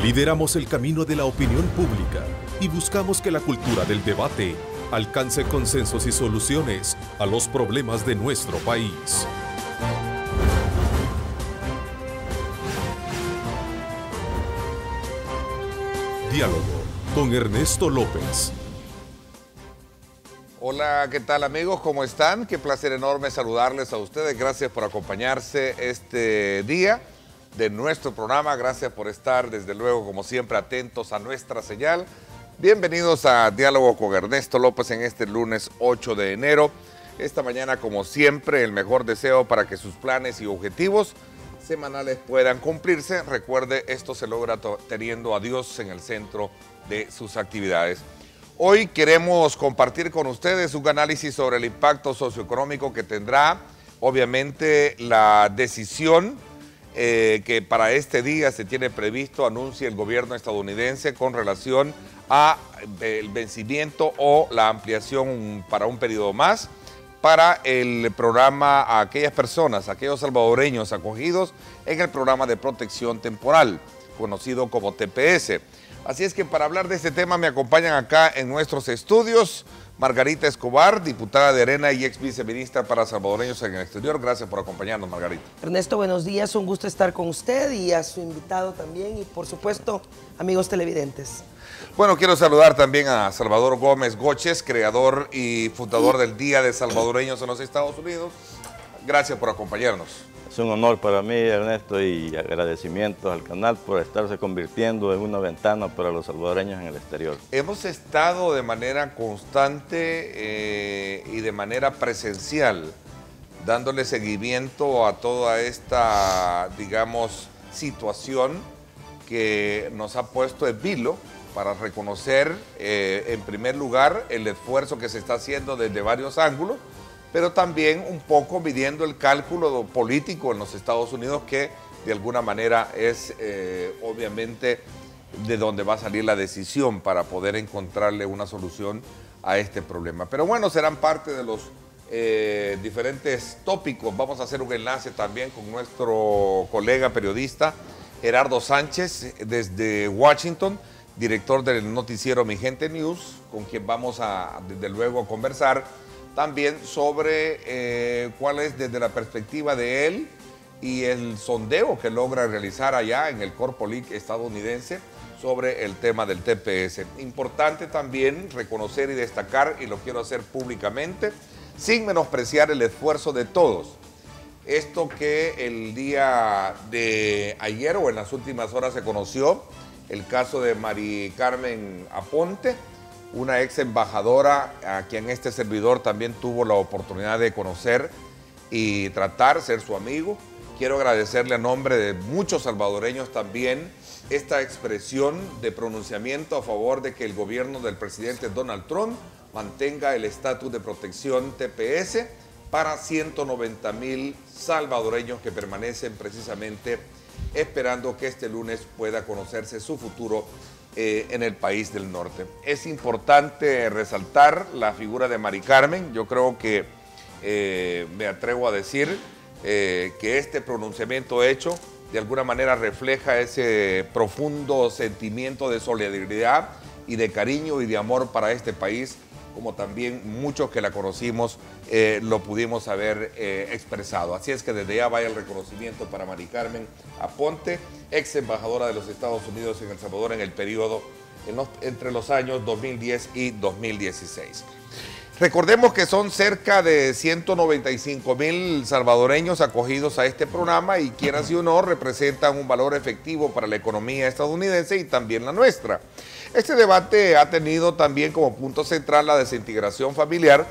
Lideramos el camino de la opinión pública y buscamos que la cultura del debate alcance consensos y soluciones a los problemas de nuestro país. Diálogo con Ernesto López. Hola, ¿qué tal amigos? ¿Cómo están? Qué placer enorme saludarles a ustedes. Gracias por acompañarse este día de nuestro programa. Gracias por estar, desde luego, como siempre, atentos a nuestra señal. Bienvenidos a Diálogo con Ernesto López en este lunes 8 de enero. Esta mañana, como siempre, el mejor deseo para que sus planes y objetivos semanales puedan cumplirse. Recuerde, esto se logra teniendo a Dios en el centro de sus actividades. Hoy queremos compartir con ustedes un análisis sobre el impacto socioeconómico que tendrá, obviamente, la decisión que para este día se tiene previsto, anuncia el gobierno estadounidense con relación a el vencimiento o la ampliación para un periodo más para el programa a aquellas personas, aquellos salvadoreños acogidos en el programa de protección temporal, conocido como TPS. Así es que para hablar de este tema me acompañan acá en nuestros estudios Margarita Escobar, diputada de Arena y ex viceministra para salvadoreños en el exterior. Gracias por acompañarnos, Margarita. Ernesto, buenos días, un gusto estar con usted y a su invitado también y por supuesto, amigos televidentes. Bueno, quiero saludar también a Salvador Gómez Goches, creador y fundador del Día de Salvadoreños en los Estados Unidos. Gracias por acompañarnos. Es un honor para mí, Ernesto, y agradecimientos al canal por estarse convirtiendo en una ventana para los salvadoreños en el exterior. Hemos estado de manera constante y de manera presencial dándole seguimiento a toda esta, digamos, situación que nos ha puesto en vilo para reconocer, en primer lugar, el esfuerzo que se está haciendo desde varios ángulos, pero también un poco midiendo el cálculo político en los Estados Unidos, que de alguna manera es obviamente de donde va a salir la decisión para poder encontrarle una solución a este problema. Pero bueno, serán parte de los diferentes tópicos. Vamos a hacer un enlace también con nuestro colega periodista Gerardo Sánchez desde Washington, director del noticiero Mi Gente News, con quien vamos a, desde luego, a conversar también sobre cuál es desde la perspectiva de él y el sondeo que logra realizar allá en el Corpolich estadounidense sobre el tema del TPS. Importante también reconocer y destacar, y lo quiero hacer públicamente, sin menospreciar el esfuerzo de todos. Esto que el día de ayer o en las últimas horas se conoció, el caso de Mari Carmen Aponte, una ex embajadora a quien este servidor también tuvo la oportunidad de conocer y tratar, ser su amigo. Quiero agradecerle a nombre de muchos salvadoreños también esta expresión de pronunciamiento a favor de que el gobierno del presidente Donald Trump mantenga el estatus de protección TPS para 190,000 salvadoreños que permanecen precisamente esperando que este lunes pueda conocerse su futuro en el país del norte. Es importante resaltar la figura de Mari Carmen. Yo creo que me atrevo a decir que este pronunciamiento hecho de alguna manera refleja ese profundo sentimiento de solidaridad y de cariño y de amor para este país, como también muchos que la conocimos lo pudimos haber expresado. Así es que desde ya vaya el reconocimiento para Mari Carmen Aponte, ex embajadora de los Estados Unidos en El Salvador en el periodo entre los años 2010 y 2016. Recordemos que son cerca de 195,000 salvadoreños acogidos a este programa y quieras o no representan un valor efectivo para la economía estadounidense y también la nuestra. Este debate ha tenido también como punto central la desintegración familiar,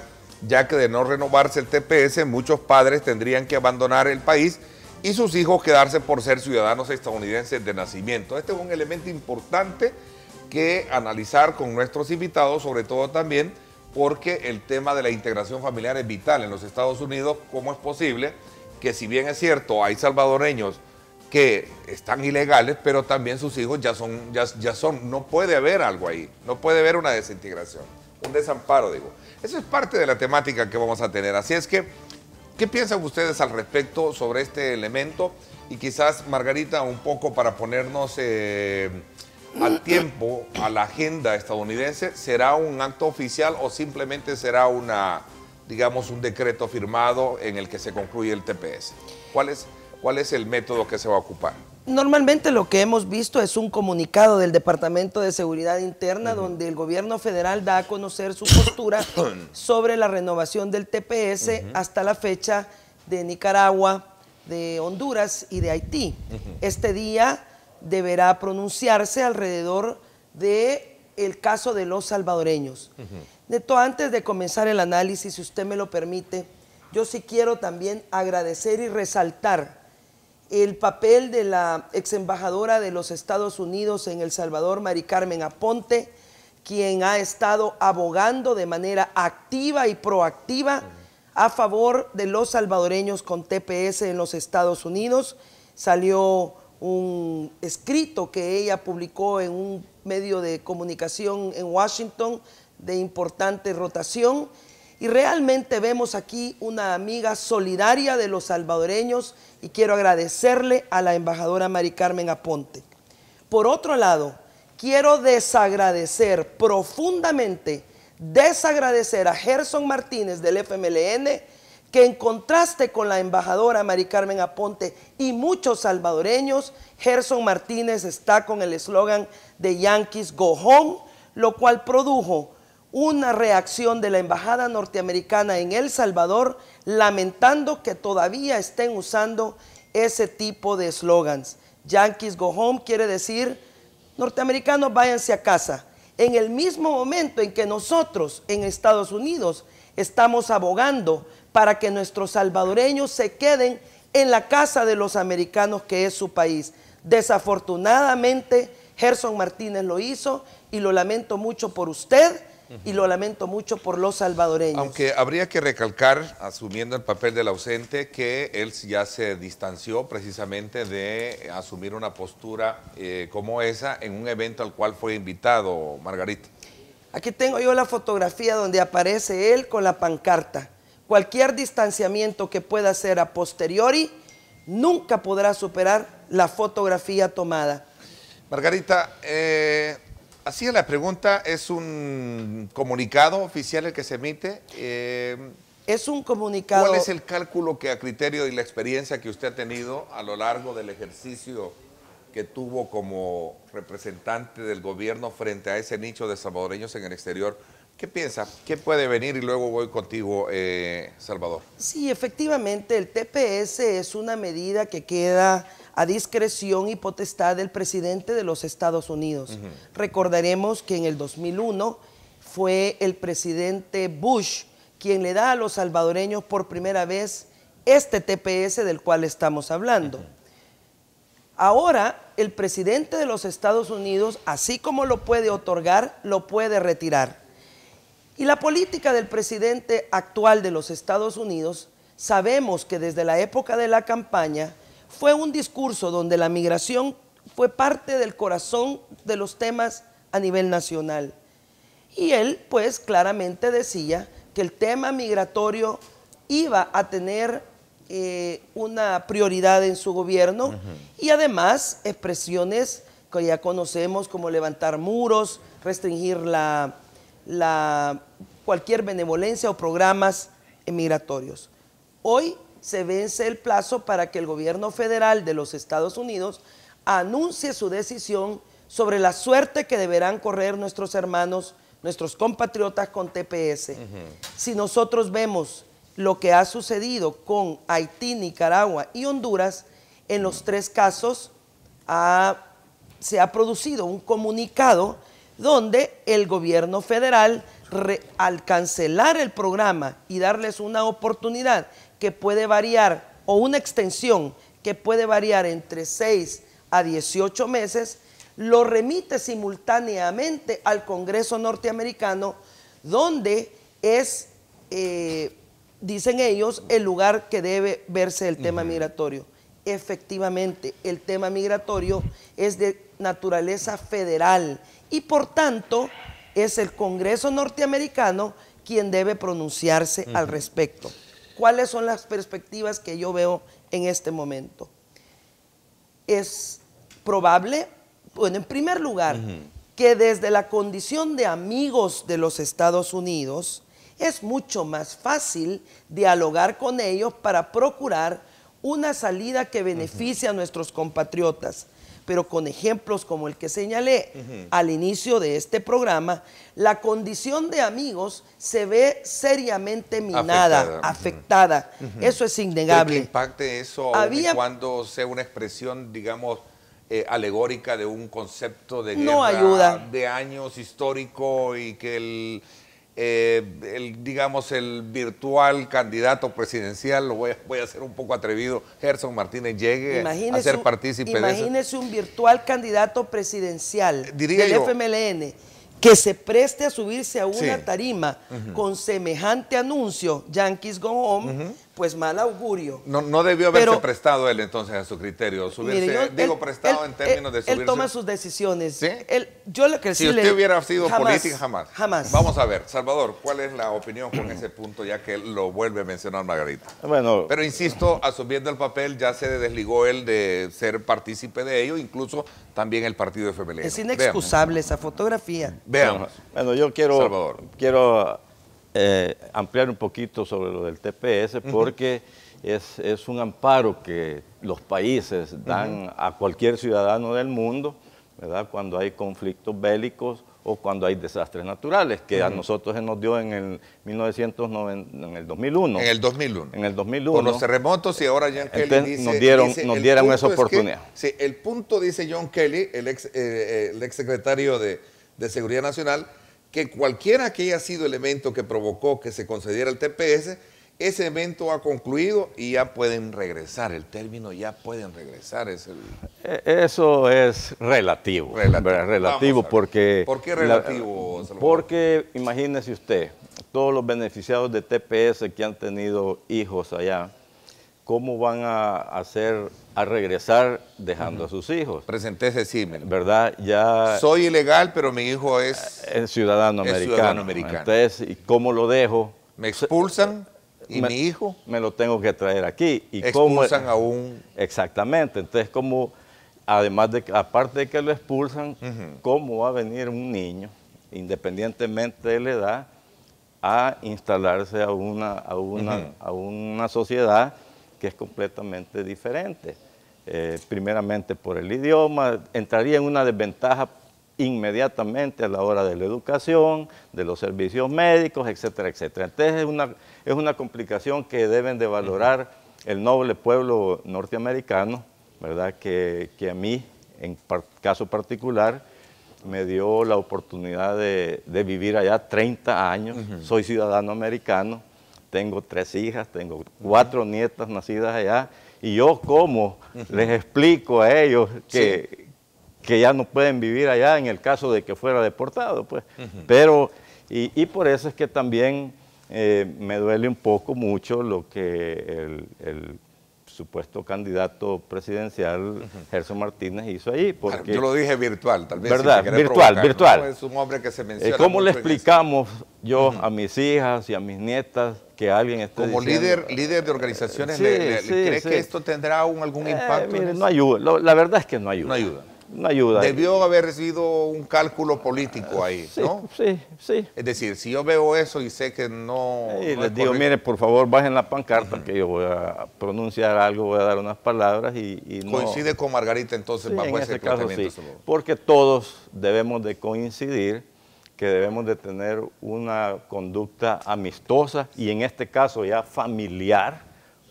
ya que de no renovarse el TPS, muchos padres tendrían que abandonar el país y sus hijos quedarse por ser ciudadanos estadounidenses de nacimiento. Este es un elemento importante que analizar con nuestros invitados, sobre todo también porque el tema de la integración familiar es vital en los Estados Unidos. ¿Cómo es posible que, si bien es cierto, hay salvadoreños que están ilegales, pero también sus hijos ya son, no puede haber algo ahí, no puede haber una desintegración, un desamparo, digo. Eso es parte de la temática que vamos a tener, así es que ¿Qué piensan ustedes al respecto sobre este elemento? Y quizás, Margarita, un poco para ponernos al tiempo, a la agenda estadounidense, ¿será un acto oficial o simplemente será una, digamos, un decreto firmado en el que se concluye el TPS? ¿Cuál es el método que se va a ocupar? Normalmente lo que hemos visto es un comunicado del Departamento de Seguridad Interna donde el gobierno federal da a conocer su postura sobre la renovación del TPS hasta la fecha de Nicaragua, de Honduras y de Haití. Este día deberá pronunciarse alrededor del caso de los salvadoreños. Neto, antes de comenzar el análisis, si usted me lo permite, yo sí quiero también agradecer y resaltar el papel de la ex embajadora de los Estados Unidos en El Salvador, Mari Carmen Aponte, quien ha estado abogando de manera activa y proactiva a favor de los salvadoreños con TPS en los Estados Unidos. Salió un escrito que ella publicó en un medio de comunicación en Washington de importante rotación, y realmente vemos aquí una amiga solidaria de los salvadoreños, y quiero agradecerle a la embajadora Mari Carmen Aponte. Por otro lado, quiero profundamente desagradecer a Gerson Martínez del FMLN, que en contraste con la embajadora Mari Carmen Aponte y muchos salvadoreños, Gerson Martínez está con el eslogan de Yankees Go Home, lo cual produjo una reacción de la embajada norteamericana en El Salvador, lamentando que todavía estén usando ese tipo de eslogans. Yankees Go Home quiere decir, norteamericanos váyanse a casa. En el mismo momento en que nosotros en Estados Unidos estamos abogando para que nuestros salvadoreños se queden en la casa de los americanos, que es su país. Desafortunadamente, Gerson Martínez lo hizo, y lo lamento mucho por usted, y lo lamento mucho por los salvadoreños. Aunque habría que recalcar, asumiendo el papel del ausente, que él ya se distanció precisamente de asumir una postura como esa en un evento al cual fue invitado, Margarita. Aquí tengo yo la fotografía donde aparece él con la pancarta. Cualquier distanciamiento que pueda hacer a posteriori nunca podrá superar la fotografía tomada. Margarita, hacía la pregunta, ¿es un comunicado oficial el que se emite? Es un comunicado. ¿Cuál es el cálculo que, a criterio y la experiencia que usted ha tenido a lo largo del ejercicio que tuvo como representante del gobierno frente a ese nicho de salvadoreños en el exterior? ¿Qué piensa? ¿Qué puede venir? Y luego voy contigo, Salvador. Sí, efectivamente, el TPS es una medida que queda a discreción y potestad del presidente de los Estados Unidos. Recordaremos que en el 2001 fue el presidente Bush quien le da a los salvadoreños por primera vez este TPS del cual estamos hablando. Ahora, el presidente de los Estados Unidos, así como lo puede otorgar, lo puede retirar. Y la política del presidente actual de los Estados Unidos, sabemos que desde la época de la campaña fue un discurso donde la migración fue parte del corazón de los temas a nivel nacional. Y él, pues, claramente decía que el tema migratorio iba a tener una prioridad en su gobierno, y además expresiones que ya conocemos como levantar muros, restringir cualquier benevolencia o programas migratorios. Hoy se vence el plazo para que el gobierno federal de los Estados Unidos anuncie su decisión sobre la suerte que deberán correr nuestros hermanos, nuestros compatriotas con TPS. Si nosotros vemos lo que ha sucedido con Haití, Nicaragua y Honduras, en los tres casos se ha producido un comunicado donde el gobierno federal, al cancelar el programa y darles una oportunidad que puede variar, o una extensión que puede variar entre 6 a 18 meses, lo remite simultáneamente al Congreso norteamericano, donde es, dicen ellos, el lugar que debe verse el tema migratorio. Efectivamente, el tema migratorio es de naturaleza federal y por tanto es el Congreso norteamericano quien debe pronunciarse al respecto. ¿cuáles son las perspectivas que yo veo en este momento? Es probable, bueno, en primer lugar, que desde la condición de amigos de los Estados Unidos, es mucho más fácil dialogar con ellos para procurar una salida que beneficie a nuestros compatriotas. Pero con ejemplos como el que señalé al inicio de este programa, la condición de amigos se ve seriamente minada, afectada. Eso es innegable. ¿Cree que impacte eso cuando sea una expresión, digamos, alegórica de un concepto de guerra de años histórico y que digamos, el virtual candidato presidencial, voy a ser un poco atrevido, Gerson Martínez, llegue a ser partícipe de eso? Imagínese un virtual candidato presidencial del FMLN que se preste a subirse a una tarima con semejante anuncio, Yankees Go Home, pues mal augurio. No debió haberse prestado él entonces a su criterio, subirse, mire, prestado en términos de subirse. Él toma sus decisiones. ¿Sí? Yo lo que si usted hubiera sido política, jamás. Jamás. Vamos a ver, Salvador, ¿cuál es la opinión con ese punto, ya que él lo vuelve a mencionar Margarita? Bueno, pero insisto, asumiendo el papel, ya se desligó él de ser partícipe de ello, incluso también el partido FMLN. Es inexcusable esa fotografía. Veamos. Bueno, yo quiero ampliar un poquito sobre lo del TPS porque es un amparo que los países dan a cualquier ciudadano del mundo, ¿verdad? Cuando hay conflictos bélicos o cuando hay desastres naturales, que a nosotros se nos dio en el 2001. En el 2001. En el 2001. Con los terremotos, y ahora John Kelly dice... Nos dieron esa oportunidad. Sí, el punto, dice John Kelly, el ex secretario de Seguridad Nacional, que cualquiera que haya sido el evento que provocó que se concediera el TPS, ese evento ha concluido y ya pueden regresar. El término "ya pueden regresar" es el... Eso es relativo. Relativo porque... ¿Por qué relativo, Salvador? Porque imagínese usted, todos los beneficiados de TPS que han tenido hijos allá, ¿cómo van a regresar dejando a sus hijos? Presenté ese símil. ¿Verdad? Ya soy ilegal, pero mi hijo es ciudadano americano. Entonces, ¿y cómo lo dejo? Me expulsan y mi hijo me lo tengo que traer aquí. ¿Y expulsan a un... Exactamente. Entonces, ¿cómo, aparte de que lo expulsan, cómo va a venir un niño, independientemente de la edad, a instalarse a una sociedad que es completamente diferente? Primeramente por el idioma, entraría en una desventaja inmediatamente a la hora de la educación, de los servicios médicos, etcétera, etcétera. Entonces es una complicación que deben de valorar el noble pueblo norteamericano, ¿verdad? Que a mí, en caso particular, me dio la oportunidad de vivir allá 30 años, soy ciudadano americano, tengo 3 hijas, tengo 4 nietas nacidas allá, y yo cómo les explico a ellos que ya no pueden vivir allá en el caso de que fuera deportado, pues. Pero, y por eso es que también me duele un poco mucho lo que el supuesto candidato presidencial, Gerson Martínez, hizo allí. Porque, yo lo dije virtual, tal vez. ¿Verdad? Virtual. ¿No? Es un hombre que se menciona. ¿Cómo le explicamos yo a mis hijas y a mis nietas que alguien esté como diciendo, líder de organizaciones, ¿cree que esto tendrá algún impacto? Mire, no ayuda. La verdad es que no ayuda. No ayuda. No ayuda. Debió haber recibido un cálculo político ahí, ¿no? Sí. Es decir, si yo veo eso y sé que no... Y les digo, mire, por favor, bajen la pancarta, que yo voy a pronunciar algo, voy a dar unas palabras y no... ¿Coincide con Margarita entonces bajo ese planteamiento? Sí, porque todos debemos de coincidir que debemos de tener una conducta amistosa y en este caso ya familiar,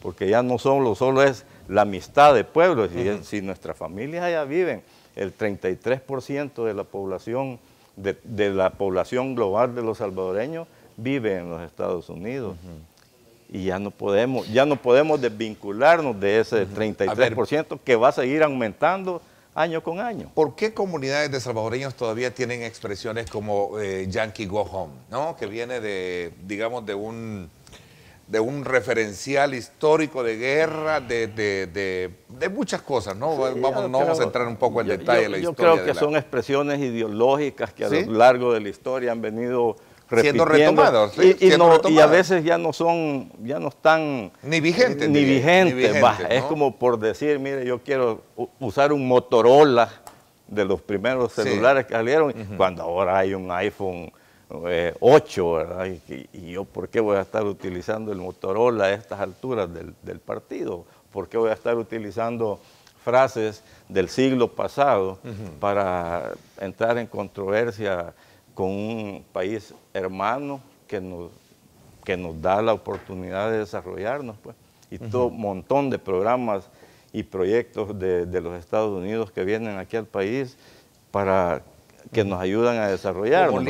porque ya no solo es la amistad de pueblos, si nuestras familias allá viven. El 33% de la población, de la población global de los salvadoreños vive en los Estados Unidos. Y ya no podemos desvincularnos de ese 33% que va a seguir aumentando año con año. ¿Por qué comunidades de salvadoreños todavía tienen expresiones como Yankee Go Home, ¿no? Que viene de, digamos, de un referencial histórico de guerra, de muchas cosas, ¿no? Sí, vamos a entrar un poco en detalle en la historia. Yo creo que son expresiones ideológicas que a lo largo de la historia han venido siendo repitiendo, retomados. ¿Sí? Y a veces ya no están ni vigentes. Ni vigentes, ¿no? Es como por decir, mire, yo quiero usar un Motorola de los primeros celulares que salieron, cuando ahora hay un iPhone 8, ¿verdad? Y yo, ¿por qué voy a estar utilizando el Motorola a estas alturas del partido? ¿Por qué voy a estar utilizando frases del siglo pasado para entrar en controversia con un país hermano que nos da la oportunidad de desarrollarnos, pues? Y todo un montón de programas y proyectos de los Estados Unidos que vienen aquí al país para que nos ayudan a desarrollarnos.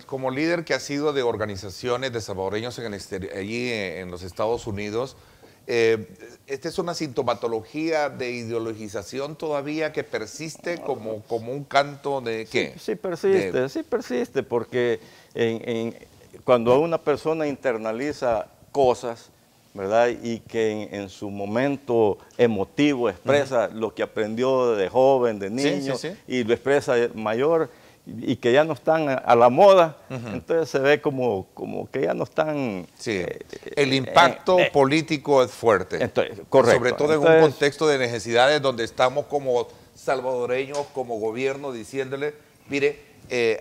Como líder que ha sido de organizaciones de salvadoreños allí en los Estados Unidos, ¿esta es una sintomatología de ideologización todavía que persiste como un canto de qué? Sí persiste, porque cuando una persona internaliza cosas, ¿verdad? Y que en su momento emotivo expresa lo que aprendió de joven, de niño, y lo expresa mayor, y que ya no están a la moda, entonces se ve como que ya no están... el impacto político es fuerte. Entonces, correcto. Sobre todo en un contexto de necesidades donde estamos como salvadoreños, como gobierno, diciéndole, mire,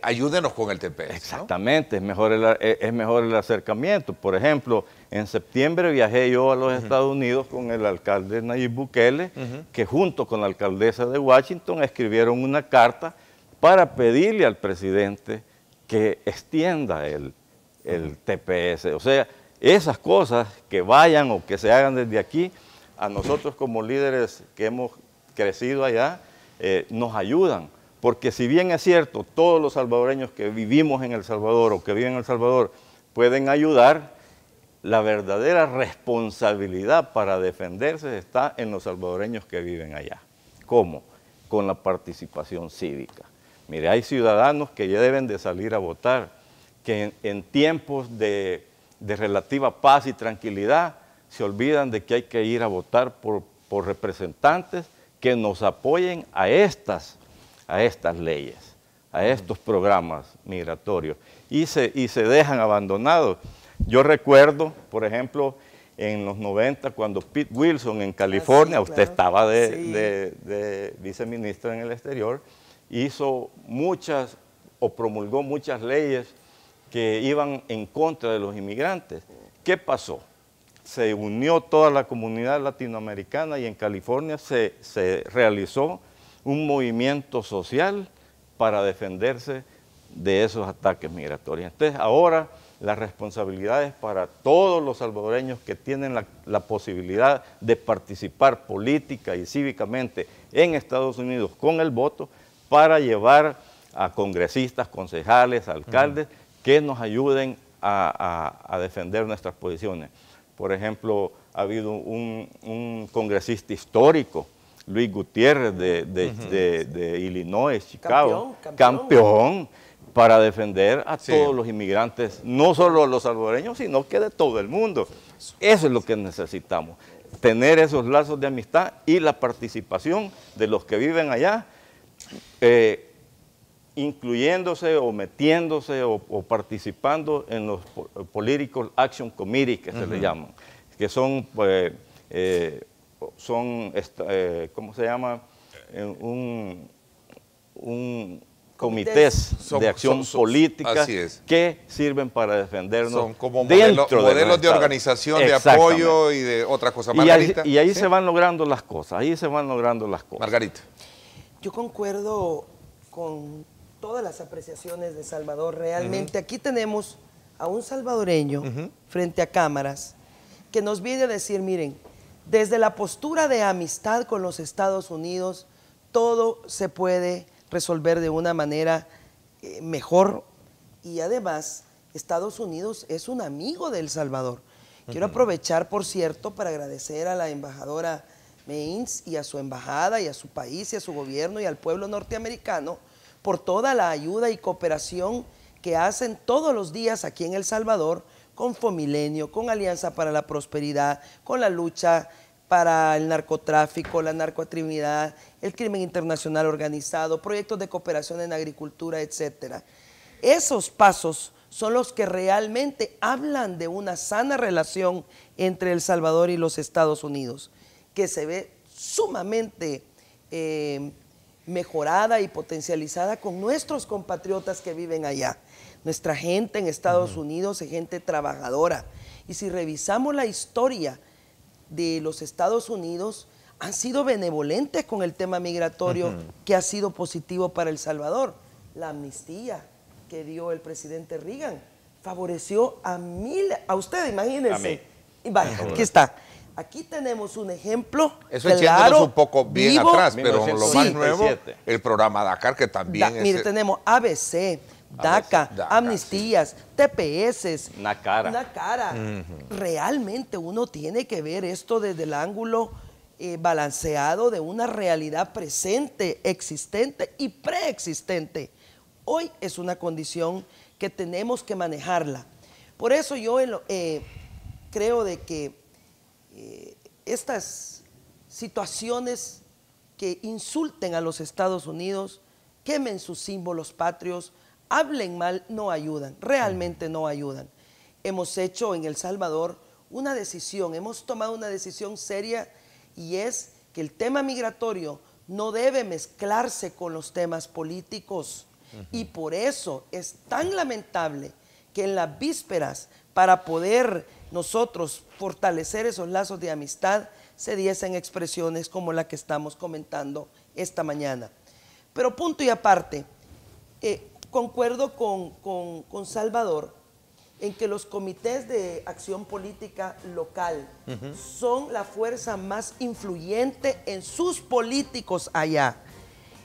ayúdenos con el TPS. Exactamente, ¿no? es mejor el acercamiento. Por ejemplo, en septiembre viajé yo a los Estados Unidos con el alcalde Nayib Bukele, que junto con la alcaldesa de Washington escribieron una carta para pedirle al presidente que extienda el TPS. O sea, esas cosas que vayan o que se hagan desde aquí, a nosotros como líderes que hemos crecido allá, nos ayudan. Porque si bien es cierto, todos los salvadoreños que vivimos en El Salvador o que viven en El Salvador pueden ayudar, la verdadera responsabilidad para defenderse está en los salvadoreños que viven allá. ¿Cómo? Con la participación cívica. Mire, hay ciudadanos que ya deben de salir a votar, que en tiempos de relativa paz y tranquilidad se olvidan de que hay que ir a votar por representantes que nos apoyen a estas leyes, a estos programas migratorios, y se dejan abandonados. Yo recuerdo, por ejemplo, en los 90, cuando Pete Wilson en California, usted estaba de viceministro en el exterior, hizo muchas o promulgó muchas leyes que iban en contra de los inmigrantes. ¿Qué pasó? Se unió toda la comunidad latinoamericana y en California se realizó un movimiento social para defenderse de esos ataques migratorios. Entonces ahora la responsabilidad es para todos los salvadoreños que tienen la posibilidad de participar política y cívicamente en Estados Unidos con el voto, para llevar a congresistas, concejales, alcaldes, que nos ayuden a defender nuestras posiciones. Por ejemplo, ha habido un congresista histórico, Luis Gutiérrez de Illinois, Chicago, campeón para defender a todos los inmigrantes, no solo a los salvadoreños, sino que de todo el mundo. Eso es lo que necesitamos, tener esos lazos de amistad y la participación de los que viven allá, incluyéndose o metiéndose o participando en los Political Action Committee, que se le llaman, que son, ¿cómo se llama? Un comités de acción política que sirven para defendernos. Son como modelos de organización, de apoyo y de otras cosas. Margarita. Y ahí se van logrando las cosas, Margarita. Yo concuerdo con todas las apreciaciones de Salvador. Realmente aquí tenemos a un salvadoreño frente a cámaras que nos viene a decir, miren, desde la postura de amistad con los Estados Unidos, todo se puede resolver de una manera mejor, y además Estados Unidos es un amigo de El Salvador. Quiero aprovechar, por cierto, para agradecer a la embajadora Meins y a su embajada y a su país y a su gobierno y al pueblo norteamericano por toda la ayuda y cooperación que hacen todos los días aquí en El Salvador con Fomilenio, con Alianza para la Prosperidad, con la lucha para el narcotráfico, la narcoactividad, el crimen internacional organizado, proyectos de cooperación en agricultura, etc. Esos pasos son los que realmente hablan de una sana relación entre El Salvador y los Estados Unidos, que se ve sumamente mejorada y potencializada con nuestros compatriotas que viven allá. Nuestra gente en Estados Unidos es gente trabajadora. Y si revisamos la historia de los Estados Unidos, han sido benevolentes con el tema migratorio, que ha sido positivo para El Salvador. La amnistía que dio el presidente Reagan favoreció a miles, a usted, imagínense. Y vaya, aquí está. Aquí tenemos un ejemplo eso claro, un poco bien vivo, atrás, pero lo más nuevo, 1967. el programa DACAR, que también es... Mire, tenemos ABC, DACA, amnistías, TPS, NACARA. Realmente uno tiene que ver esto desde el ángulo balanceado de una realidad presente, existente y preexistente. Hoy es una condición que tenemos que manejarla. Por eso yo creo de que estas situaciones que insulten a los Estados Unidos, quemen sus símbolos patrios, hablen mal, no ayudan, realmente no ayudan. Hemos hecho en El Salvador una decisión, hemos tomado una decisión seria, y es que el tema migratorio no debe mezclarse con los temas políticos. Y por eso es tan lamentable que en las vísperas, para poder nosotros fortalecer esos lazos de amistad, se diesen expresiones como la que estamos comentando esta mañana. Pero punto y aparte, concuerdo con Salvador en que los comités de acción política local son la fuerza más influyente en sus políticos allá.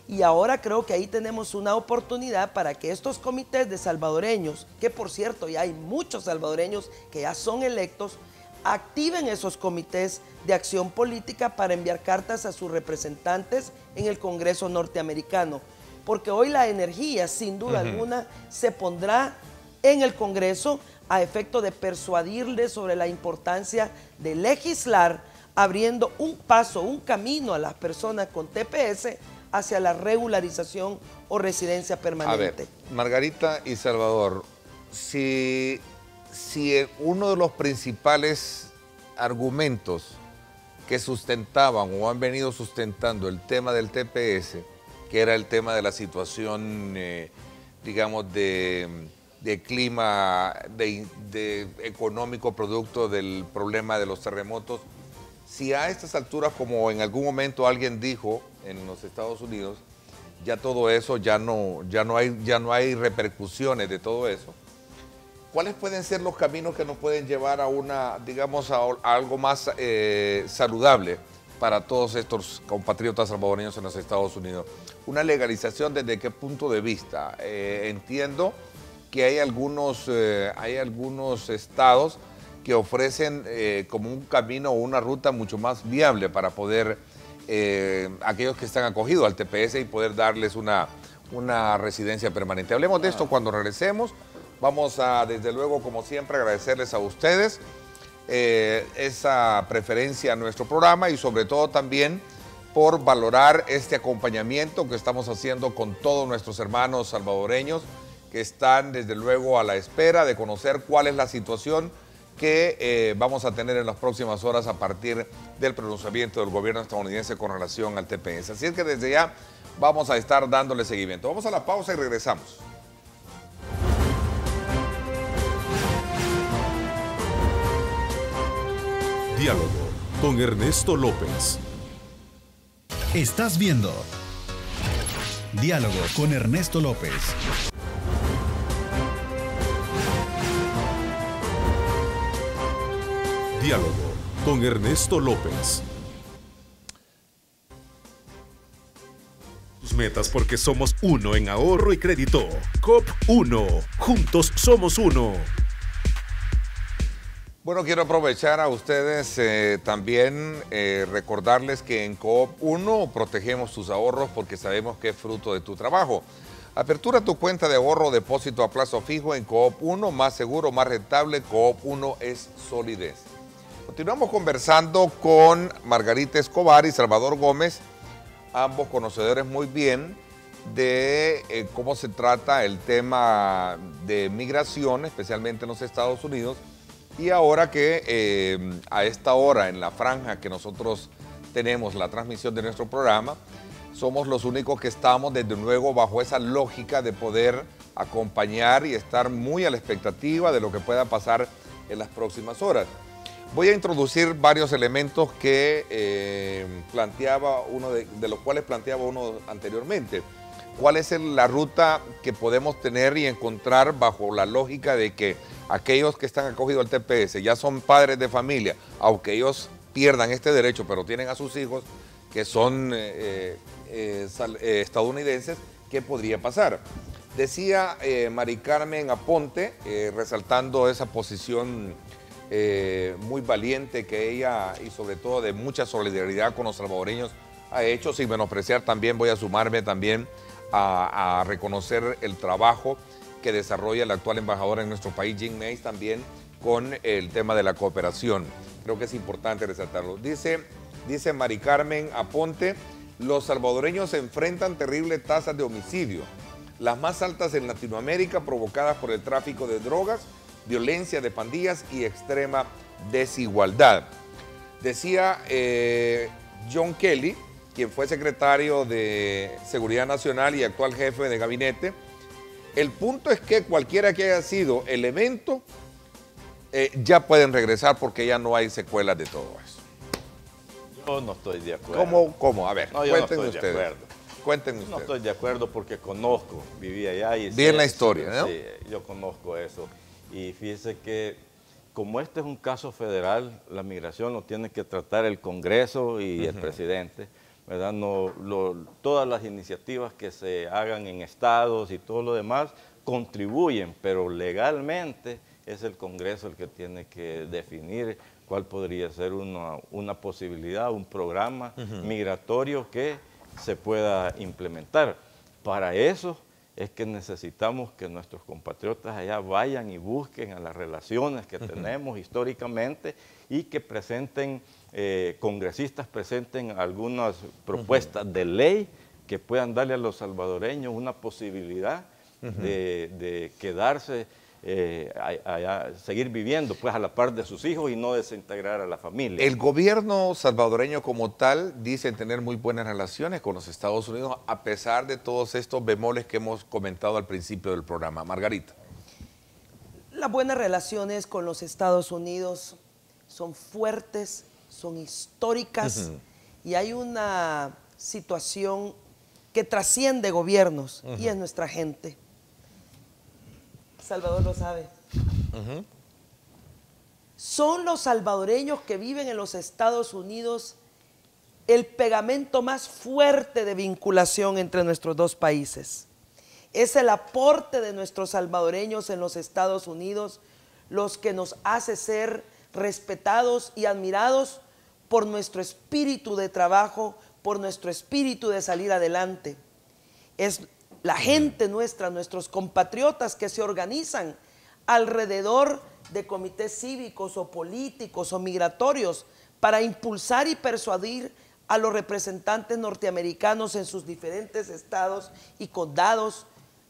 Y ahora creo que ahí tenemos una oportunidad para que estos comités de salvadoreños, que por cierto ya hay muchos salvadoreños que ya son electos, activen esos comités de acción política para enviar cartas a sus representantes en el Congreso norteamericano. Porque hoy la energía, sin duda alguna, se pondrá en el Congreso a efecto de persuadirles sobre la importancia de legislar, abriendo un paso, un camino a las personas con TPS hacia la regularización o residencia permanente. A ver, Margarita y Salvador, si uno de los principales argumentos que sustentaban o han venido sustentando el tema del TPS, que era el tema de la situación, digamos, de clima, de económico producto del problema de los terremotos, si a estas alturas, como en algún momento alguien dijo en los Estados Unidos, ya todo eso, ya no hay repercusiones de todo eso, ¿cuáles pueden ser los caminos que nos pueden llevar a una, digamos, a algo más saludable para todos estos compatriotas salvadoreños en los Estados Unidos? Una legalización, ¿desde qué punto de vista? Entiendo que hay algunos estados que ofrecen como un camino o una ruta mucho más viable para poder, aquellos que están acogidos al TPS y poder darles una residencia permanente. Hablemos de esto cuando regresemos. Vamos a, desde luego, como siempre, agradecerles a ustedes esa preferencia a nuestro programa y sobre todo también por valorar este acompañamiento que estamos haciendo con todos nuestros hermanos salvadoreños que están desde luego a la espera de conocer cuál es la situación que vamos a tener en las próximas horas a partir del pronunciamiento del gobierno estadounidense con relación al TPS. Así es que desde ya vamos a estar dándole seguimiento. Vamos a la pausa y regresamos. Diálogo con Ernesto López. Estás viendo Diálogo con Ernesto López. Diálogo con Ernesto López. Tus metas porque somos uno en ahorro y crédito. COP 1. Juntos somos uno. Bueno, quiero aprovechar a ustedes también recordarles que en Coop 1 protegemos tus ahorros porque sabemos que es fruto de tu trabajo. Apertura tu cuenta de ahorro o depósito a plazo fijo en Coop 1, más seguro, más rentable. Coop 1 es solidez. Continuamos conversando con Margarita Escobar y Salvador Gómez, ambos conocedores muy bien de cómo se trata el tema de migración, especialmente en los Estados Unidos, y ahora que a esta hora, en la franja que nosotros tenemos la transmisión de nuestro programa, somos los únicos que estamos desde luego bajo esa lógica de poder acompañar y estar muy a la expectativa de lo que pueda pasar en las próximas horas. Voy a introducir varios elementos que planteaba uno de los cuales planteaba uno anteriormente. ¿Cuál es la ruta que podemos tener y encontrar bajo la lógica de que aquellos que están acogidos al TPS ya son padres de familia, aunque ellos pierdan este derecho, pero tienen a sus hijos que son estadounidenses? ¿Qué podría pasar? Decía Mari Carmen Aponte, resaltando esa posición muy valiente que ella, y sobre todo de mucha solidaridad con los salvadoreños, ha hecho, sin menospreciar también, voy a sumarme también a reconocer el trabajo que desarrolla el actual embajador en nuestro país, Jim Mays, también con el tema de la cooperación. Creo que es importante resaltarlo. Dice Mari Carmen Aponte, los salvadoreños enfrentan terribles tasas de homicidio, las más altas en Latinoamérica, provocadas por el tráfico de drogas, violencia de pandillas y extrema desigualdad. Decía John Kelly, quien fue secretario de Seguridad Nacional y actual jefe de gabinete, el punto es que cualquiera que haya sido el evento, ya pueden regresar porque ya no hay secuelas de todo eso. Yo no estoy de acuerdo. ¿Cómo? A ver, no, cuéntenme ustedes. Cuéntenme ustedes. No estoy de acuerdo porque conozco, viví allá y bien la historia, ¿no? Sí, yo conozco eso. Y fíjese que como este es un caso federal, la migración lo tiene que tratar el Congreso y el presidente, ¿verdad? Todas las iniciativas que se hagan en estados y todo lo demás contribuyen, pero legalmente es el Congreso el que tiene que definir cuál podría ser una posibilidad, un programa migratorio que se pueda implementar. Para eso es que necesitamos que nuestros compatriotas allá vayan y busquen a las relaciones que tenemos históricamente y que presenten, congresistas presenten algunas propuestas de ley que puedan darle a los salvadoreños una posibilidad de quedarse allá, seguir viviendo pues a la par de sus hijos y no desintegrar a la familia. El gobierno salvadoreño como tal dice tener muy buenas relaciones con los Estados Unidos a pesar de todos estos bemoles que hemos comentado al principio del programa. Margarita. Las buenas relaciones con los Estados Unidos son fuertes, son históricas y hay una situación que trasciende gobiernos y es nuestra gente. Salvador lo sabe. Son los salvadoreños que viven en los Estados Unidos el pegamento más fuerte de vinculación entre nuestros dos países. Es el aporte de nuestros salvadoreños en los Estados Unidos los que nos hace ser respetados y admirados por nuestro espíritu de trabajo, por nuestro espíritu de salir adelante. Es la gente nuestra, nuestros compatriotas que se organizan alrededor de comités cívicos o políticos o migratorios para impulsar y persuadir a los representantes norteamericanos en sus diferentes estados y condados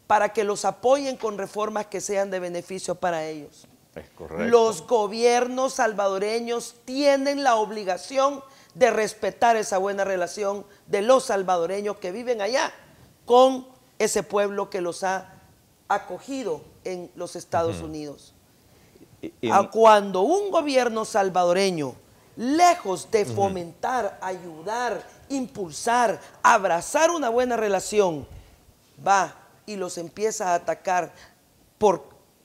para que los apoyen con reformas que sean de beneficio para ellos. Es correcto. Los gobiernos salvadoreños tienen la obligación de respetar esa buena relación de los salvadoreños que viven allá con ese pueblo que los ha acogido en los Estados Unidos. Cuando un gobierno salvadoreño, lejos de fomentar, ayudar, impulsar, abrazar una buena relación, va y los empieza a atacar por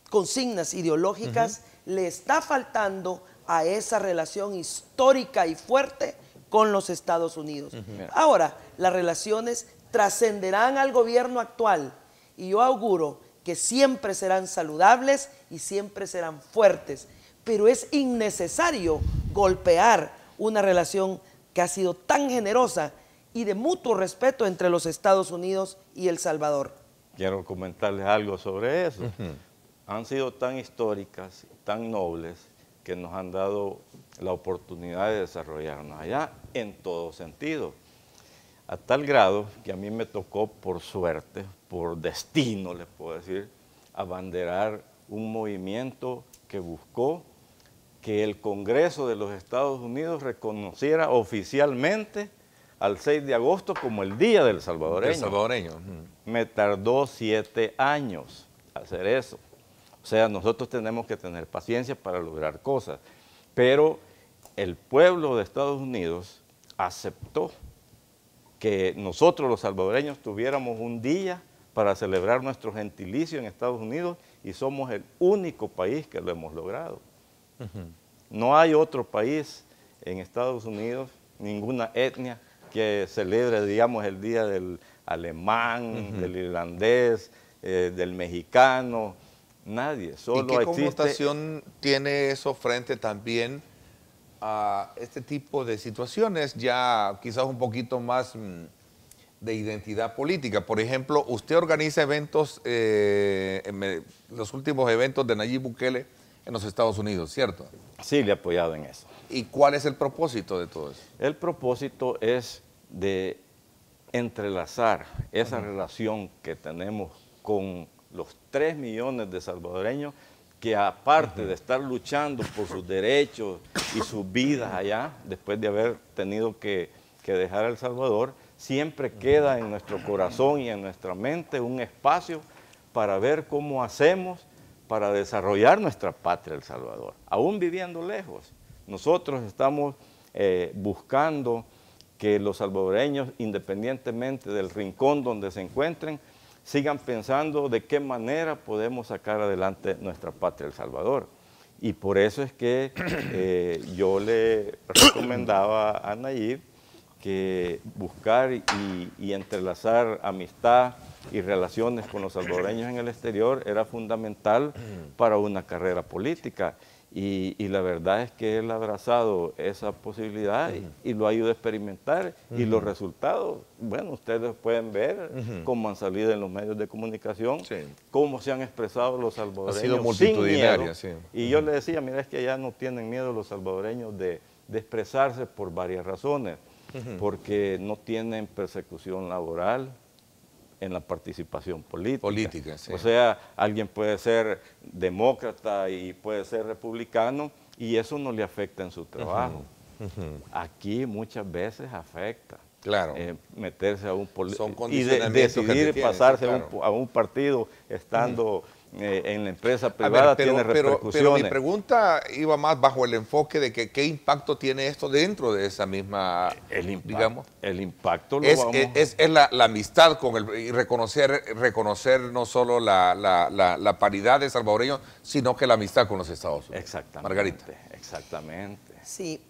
consignas ideológicas, le está faltando a esa relación histórica y fuerte con los Estados Unidos. Ahora, las relaciones trascenderán al gobierno actual y yo auguro que siempre serán saludables y siempre serán fuertes, pero es innecesario golpear una relación que ha sido tan generosa y de mutuo respeto entre los Estados Unidos y El Salvador. Quiero comentarles algo sobre eso. Han sido tan históricas, tan nobles, que nos han dado la oportunidad de desarrollarnos allá en todo sentido. a tal grado que a mí me tocó por suerte, por destino, les puedo decir, abanderar un movimiento que buscó que el Congreso de los Estados Unidos reconociera oficialmente al 6 de agosto como el Día del Salvadoreño. El salvadoreño. Me tardó 7 años hacer eso. O sea, nosotros tenemos que tener paciencia para lograr cosas. Pero el pueblo de Estados Unidos aceptó que nosotros los salvadoreños tuviéramos un día para celebrar nuestro gentilicio en Estados Unidos y somos el único país que lo hemos logrado. No hay otro país en Estados Unidos, ninguna etnia que celebre, digamos, el día del alemán, del irlandés, del mexicano, nadie. Solo ¿Y qué connotación tiene eso frente también a este tipo de situaciones, ya quizás un poquito más de identidad política? Por ejemplo, usted organiza eventos, los últimos eventos de Nayib Bukele en los Estados Unidos, ¿cierto? Sí, le he apoyado en eso. ¿Y cuál es el propósito de todo eso? El propósito es de entrelazar esa relación que tenemos con los 3 millones de salvadoreños que, aparte de estar luchando por sus derechos y sus vidas allá, después de haber tenido que dejar El Salvador, siempre queda en nuestro corazón y en nuestra mente un espacio para ver cómo hacemos para desarrollar nuestra patria, El Salvador, aún viviendo lejos. Nosotros estamos buscando que los salvadoreños, independientemente del rincón donde se encuentren, sigan pensando de qué manera podemos sacar adelante nuestra patria, El Salvador. Y por eso es que yo le recomendaba a Nayib que buscar y entrelazar amistad y relaciones con los salvadoreños en el exterior era fundamental para una carrera política. Y la verdad es que él ha abrazado esa posibilidad y lo ha ido a experimentar. Y los resultados, bueno, ustedes pueden ver cómo han salido en los medios de comunicación, cómo se han expresado los salvadoreños. Ha sido multitudinaria, sin miedo. Y yo le decía, mira, es que ya no tienen miedo los salvadoreños de expresarse por varias razones. Porque no tienen persecución laboral en la participación política. Sí. O sea, alguien puede ser demócrata y puede ser republicano y eso no le afecta en su trabajo. Aquí muchas veces afecta. Claro. Meterse a un político y decidir pasarse a un partido estando en la empresa privada, tiene repercusiones. Pero mi pregunta iba más bajo el enfoque de que qué impacto tiene esto dentro de esa misma, digamos. El impacto lo es la amistad con y reconocer no solo la paridad de salvadoreños, sino que la amistad con los Estados Unidos. Exactamente. Margarita. Exactamente. Sí.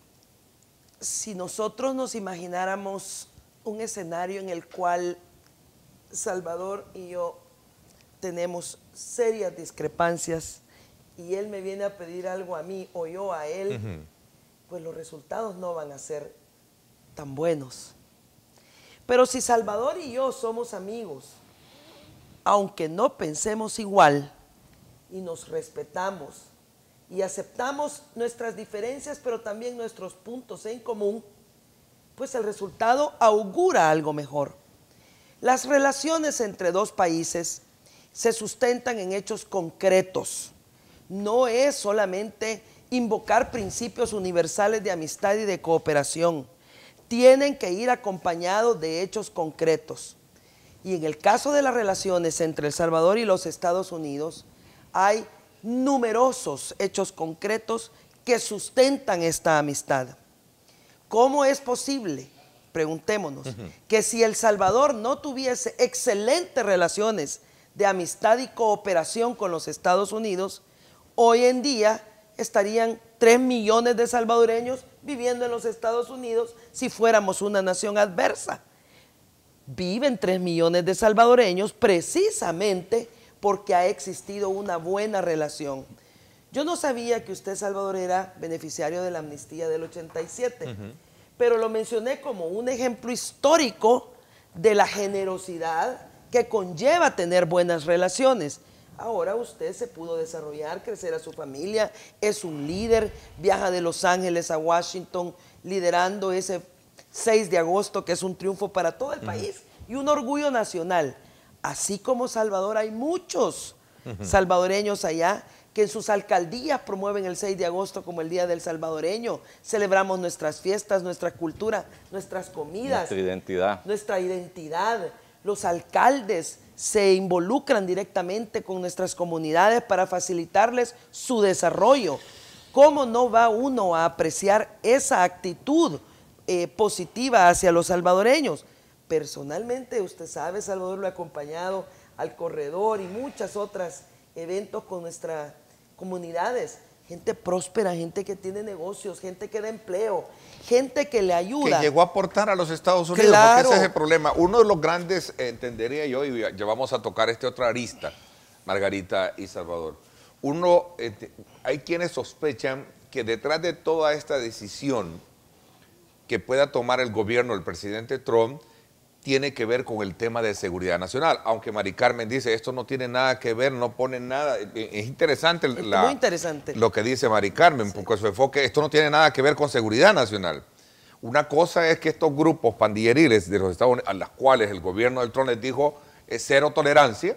Si nosotros nos imagináramos un escenario en el cual Salvador y yo tenemos serias discrepancias y él me viene a pedir algo a mí o yo a él, pues los resultados no van a ser tan buenos. Pero si Salvador y yo somos amigos, aunque no pensemos igual y nos respetamos y aceptamos nuestras diferencias, pero también nuestros puntos en común, pues el resultado augura algo mejor. Las relaciones entre dos países se sustentan en hechos concretos. No es solamente invocar principios universales de amistad y de cooperación. Tienen que ir acompañados de hechos concretos. Y en el caso de las relaciones entre El Salvador y los Estados Unidos, hay numerosos hechos concretos que sustentan esta amistad. ¿Cómo es posible? Preguntémonos, que si El Salvador no tuviese excelentes relaciones de amistad y cooperación con los Estados Unidos, hoy en día estarían 3 millones de salvadoreños viviendo en los Estados Unidos si fuéramos una nación adversa. Viven 3 millones de salvadoreños precisamente porque ha existido una buena relación. Yo no sabía que usted, Salvador, era beneficiario de la amnistía del 87, pero lo mencioné como un ejemplo histórico de la generosidad que conlleva tener buenas relaciones. Ahora usted se pudo desarrollar, crecer a su familia, es un líder, viaja de Los Ángeles a Washington liderando ese 6 de agosto, que es un triunfo para todo el país y un orgullo nacional. Así como Salvador, hay muchos salvadoreños allá que en sus alcaldías promueven el 6 de agosto como el Día del Salvadoreño. Celebramos nuestras fiestas, nuestra cultura, nuestras comidas. Nuestra identidad. Nuestra identidad. Los alcaldes se involucran directamente con nuestras comunidades para facilitarles su desarrollo. ¿Cómo no va uno a apreciar esa actitud positiva hacia los salvadoreños? Personalmente, usted sabe, Salvador, lo ha acompañado al corredor y muchas otras eventos con nuestras comunidades. Gente próspera, gente que tiene negocios, gente que da empleo, gente que le ayuda. Que llegó a aportar a los Estados Unidos, claro. Porque ese es el problema. Uno de los grandes, entendería yo, y ya vamos a tocar otra arista, Margarita y Salvador. Hay quienes sospechan que detrás de toda esta decisión que pueda tomar el gobierno del presidente Trump, tiene que ver con el tema de seguridad nacional, aunque Mari Carmen dice, esto no tiene nada que ver, no pone nada. Es interesante, muy interesante lo que dice Mari Carmen, porque su enfoque, esto no tiene nada que ver con seguridad nacional. Una cosa es que estos grupos pandilleriles de los Estados Unidos, a las cuales el gobierno del Trump les dijo cero tolerancia,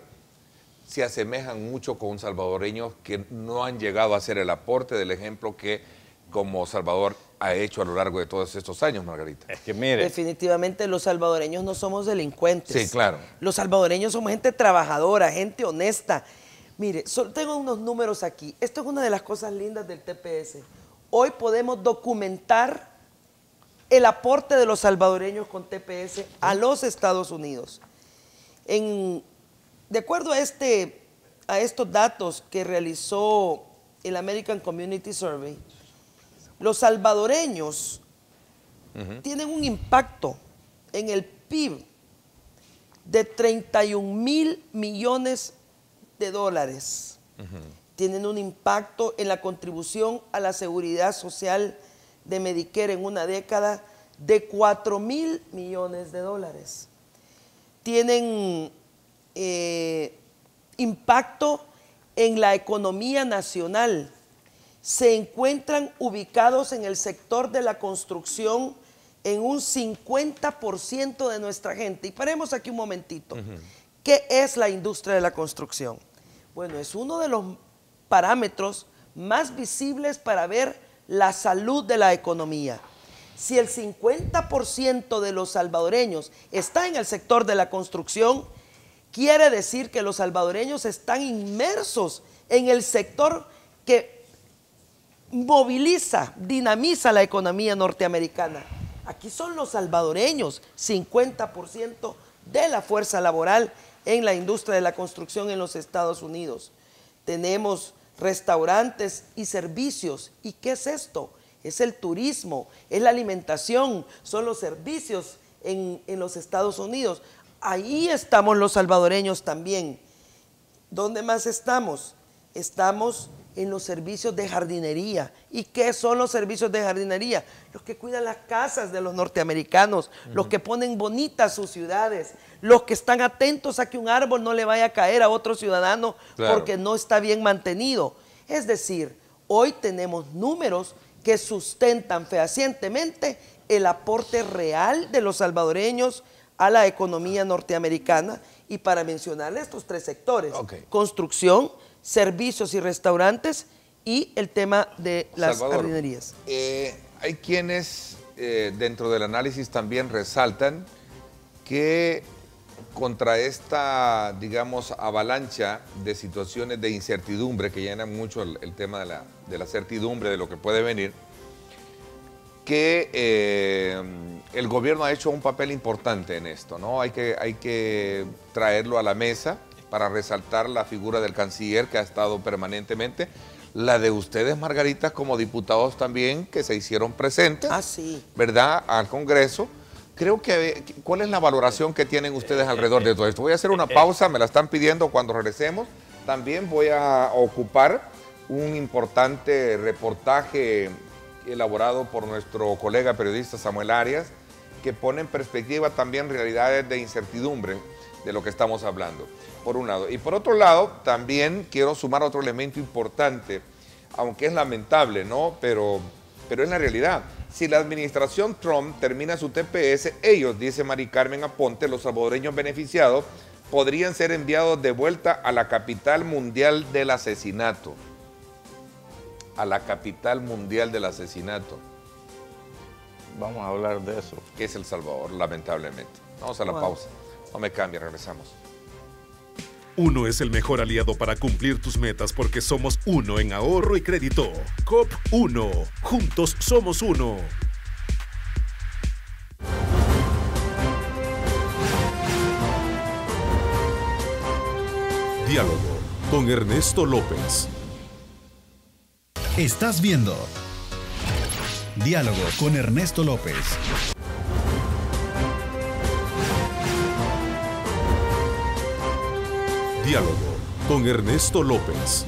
se asemejan mucho con salvadoreños que no han llegado a hacer el aporte del ejemplo que como Salvador ha hecho a lo largo de todos estos años, Margarita. Es que mire. Definitivamente los salvadoreños no somos delincuentes. Sí, claro. Los salvadoreños somos gente trabajadora, gente honesta. Mire, tengo unos números aquí. Esto es una de las cosas lindas del TPS. Hoy podemos documentar el aporte de los salvadoreños con TPS a los Estados Unidos. De acuerdo a estos datos que realizó el American Community Survey, los salvadoreños tienen un impacto en el PIB de 31,000 millones de dólares. Tienen un impacto en la contribución a la seguridad social de Medicare en una década de 4,000 millones de dólares. Tienen impacto en la economía nacional. Se encuentran ubicados en el sector de la construcción en un 50% de nuestra gente. Y paremos aquí un momentito. ¿Qué es la industria de la construcción? Bueno, es uno de los parámetros más visibles para ver la salud de la economía. Si el 50% de los salvadoreños está en el sector de la construcción, quiere decir que los salvadoreños están inmersos en el sector que moviliza, dinamiza la economía norteamericana. Aquí son los salvadoreños, 50% de la fuerza laboral en la industria de la construcción en los Estados Unidos. Tenemos restaurantes y servicios. ¿Y qué es esto? Es el turismo, es la alimentación, son los servicios en los Estados Unidos. Ahí estamos los salvadoreños también. ¿Dónde más estamos? Estamos en los servicios de jardinería. ¿Y qué son los servicios de jardinería? Los que cuidan las casas de los norteamericanos, los que ponen bonitas sus ciudades, los que están atentos a que un árbol no le vaya a caer a otro ciudadano porque no está bien mantenido. Es decir, hoy tenemos números que sustentan fehacientemente el aporte real de los salvadoreños a la economía norteamericana. Y para mencionarle estos tres sectores, construcción, servicios y restaurantes y el tema de las jardinerías. Hay quienes dentro del análisis también resaltan que contra esta, digamos, avalancha de situaciones de incertidumbre que llenan mucho el tema de la certidumbre de lo que puede venir, que el gobierno ha hecho un papel importante en esto, ¿no? Hay que traerlo a la mesa para resaltar la figura del canciller que ha estado permanentemente, la de ustedes, Margarita, como diputados también, que se hicieron presentes, ¿verdad?, al Congreso. Creo que, ¿cuál es la valoración que tienen ustedes alrededor de todo esto? Voy a hacer una pausa, me la están pidiendo cuando regresemos. También voy a ocupar un importante reportaje elaborado por nuestro colega periodista Samuel Arias, que pone en perspectiva también realidades de incertidumbre de lo que estamos hablando, por un lado. Y por otro lado, también quiero sumar otro elemento importante, aunque es lamentable, ¿no? Pero es la realidad. Si la administración Trump termina su TPS, ellos, dice Mari Carmen Aponte, los salvadoreños beneficiados, podrían ser enviados de vuelta a la capital mundial del asesinato. A la capital mundial del asesinato. Vamos a hablar de eso. Que es El Salvador, lamentablemente. Vamos a la pausa. No me cambie, regresamos. Uno es el mejor aliado para cumplir tus metas porque somos uno en ahorro y crédito. COP 1. Juntos somos uno. Diálogo con Ernesto López. Estás viendo Diálogo con Ernesto López. Diálogo con Ernesto López.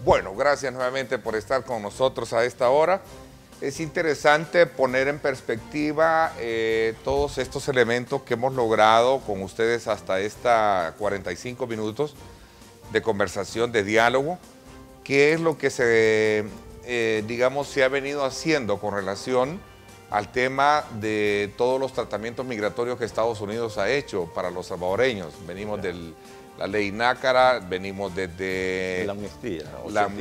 Bueno, gracias nuevamente por estar con nosotros a esta hora. Es interesante poner en perspectiva todos estos elementos que hemos logrado con ustedes hasta esta 45 minutos de conversación, de diálogo. ¿Qué es lo que se ha venido haciendo con relación al tema de todos los tratamientos migratorios que Estados Unidos ha hecho para los salvadoreños? Venimos de la ley Nácara, venimos desde La amnistía.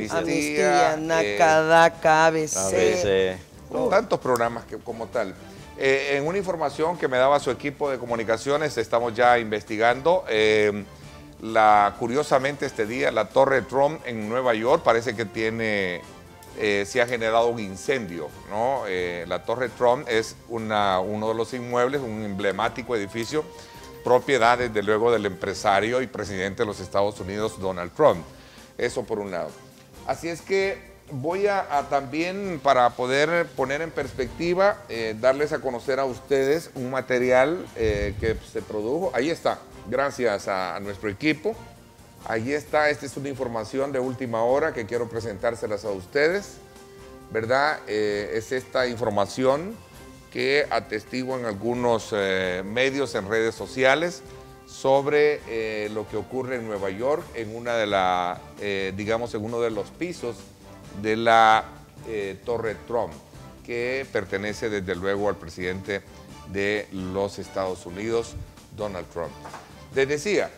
Amnistía, NACA, DACA, ABC. Tantos programas como tal. En una información que me daba su equipo de comunicaciones, estamos ya investigando. Curiosamente este día, la Torre Trump en Nueva York parece que se ha generado un incendio, ¿no? La Torre Trump es uno de los inmuebles, un emblemático edificio, propiedad desde luego del empresario y presidente de los Estados Unidos, Donald Trump. Eso por un lado. Así es que voy a también, para poder poner en perspectiva, darles a conocer a ustedes un material que se produjo. Ahí está, gracias a nuestro equipo. Ahí está, esta es una información de última hora que quiero presentárselas a ustedes, ¿verdad? Es esta información que atestiguan algunos medios en redes sociales sobre lo que ocurre en Nueva York, en una de en uno de los pisos de la Torre Trump, que pertenece desde luego al presidente de los Estados Unidos, Donald Trump. Les decía,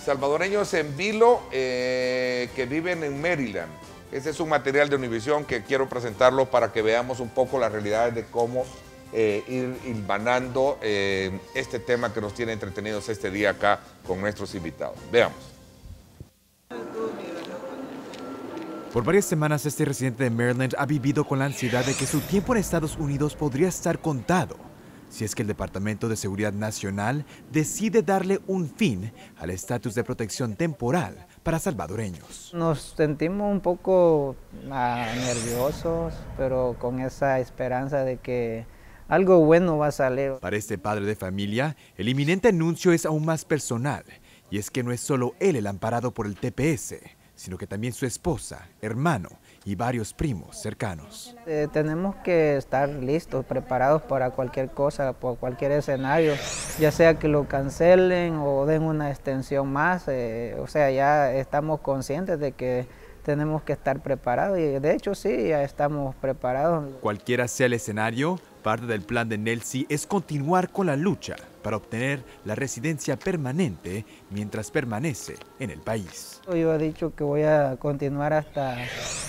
salvadoreños en vilo que viven en Maryland. Ese es un material de Univisión que quiero presentarlo para que veamos un poco las realidades de cómo ir hilvanando este tema que nos tiene entretenidos este día acá con nuestros invitados. Veamos. Por varias semanas este residente de Maryland ha vivido con la ansiedad de que su tiempo en Estados Unidos podría estar contado si es que el Departamento de Seguridad Nacional decide darle un fin al estatus de protección temporal para salvadoreños. Nos sentimos un poco nerviosos, pero con esa esperanza de que algo bueno va a salir. Para este padre de familia, el inminente anuncio es aún más personal, y es que no es solo él el amparado por el TPS, sino que también su esposa, hermano y varios primos cercanos. Tenemos que estar listos, preparados para cualquier cosa, por cualquier escenario, ya sea que lo cancelen o den una extensión más, o sea, ya estamos conscientes de que tenemos que estar preparados y de hecho sí, ya estamos preparados. Cualquiera sea el escenario, parte del plan de Nelcy es continuar con la lucha para obtener la residencia permanente mientras permanece en el país. Yo he dicho que voy a continuar hasta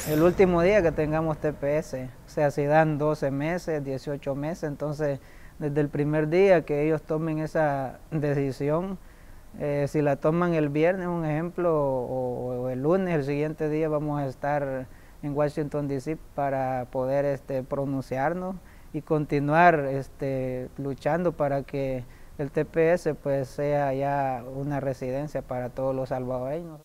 el último día que tengamos TPS, o sea, si dan 12 meses, 18 meses, entonces desde el primer día que ellos tomen esa decisión, si la toman el viernes, un ejemplo, o el lunes, el siguiente día vamos a estar en Washington, D.C. para poder pronunciarnos y continuar luchando para que el TPS pues sea ya una residencia para todos los salvadoreños.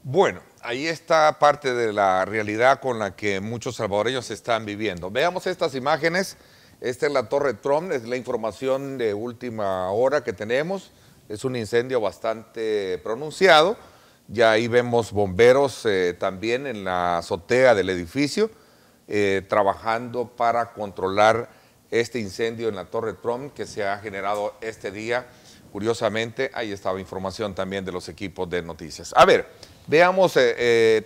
Bueno, ahí está parte de la realidad con la que muchos salvadoreños están viviendo. Veamos estas imágenes. Esta es la Torre Trump, es la información de última hora que tenemos. Es un incendio bastante pronunciado. Ya ahí vemos bomberos también en la azotea del edificio, trabajando para controlar este incendio en la Torre Trump que se ha generado este día. Curiosamente, ahí estaba información también de los equipos de noticias. A ver, veamos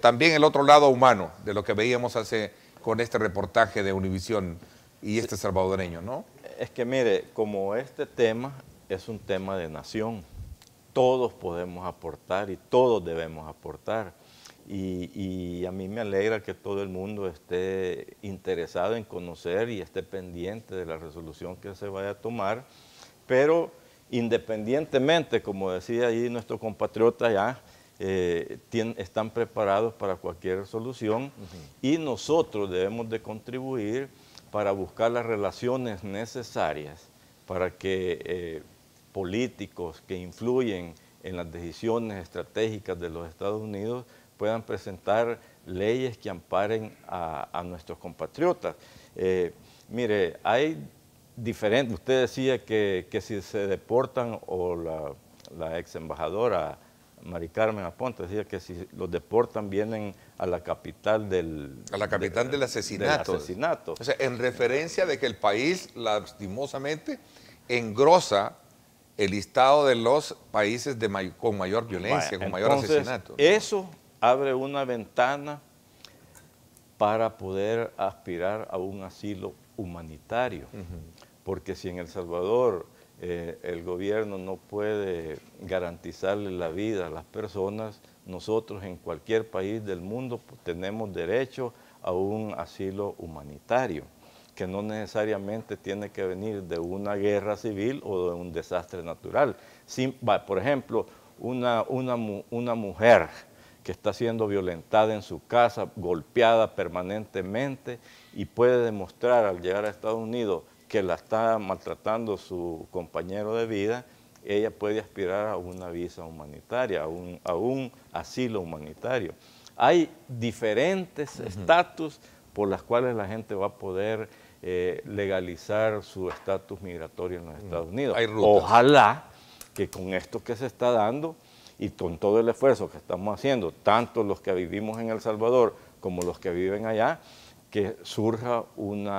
también el otro lado humano de lo que veíamos hace con este reportaje de Univisión y este salvadoreño, ¿no? Es que mire, como este tema es un tema de nación, todos podemos aportar y todos debemos aportar. Y a mí me alegra que todo el mundo esté interesado en conocer y esté pendiente de la resolución que se vaya a tomar, pero independientemente, como decía ahí nuestro compatriota ya, están preparados para cualquier solución y nosotros debemos de contribuir para buscar las relaciones necesarias para que políticos que influyen en las decisiones estratégicas de los Estados Unidos puedan presentar leyes que amparen a nuestros compatriotas. Mire, hay diferentes, usted decía que si se deportan, o la ex embajadora Mari Carmen Aponte decía que si los deportan vienen a la capital del asesinato. O sea, en referencia de que el país, lastimosamente, engrosa el listado de los países con mayor violencia, con mayor asesinato, ¿no? Eso abre una ventana para poder aspirar a un asilo humanitario, porque si en El Salvador el gobierno no puede garantizarle la vida a las personas, nosotros en cualquier país del mundo tenemos derecho a un asilo humanitario, que no necesariamente tiene que venir de una guerra civil o de un desastre natural. Por ejemplo, una mujer que está siendo violentada en su casa, golpeada permanentemente, y puede demostrar al llegar a Estados Unidos que la está maltratando su compañero de vida, ella puede aspirar a una visa humanitaria, a un asilo humanitario. Hay diferentes estatus por las cuales la gente va a poder legalizar su estatus migratorio en los Estados Unidos. Hay rutas. Ojalá que con esto que se está dando y con todo el esfuerzo que estamos haciendo, tanto los que vivimos en El Salvador como los que viven allá, que surja un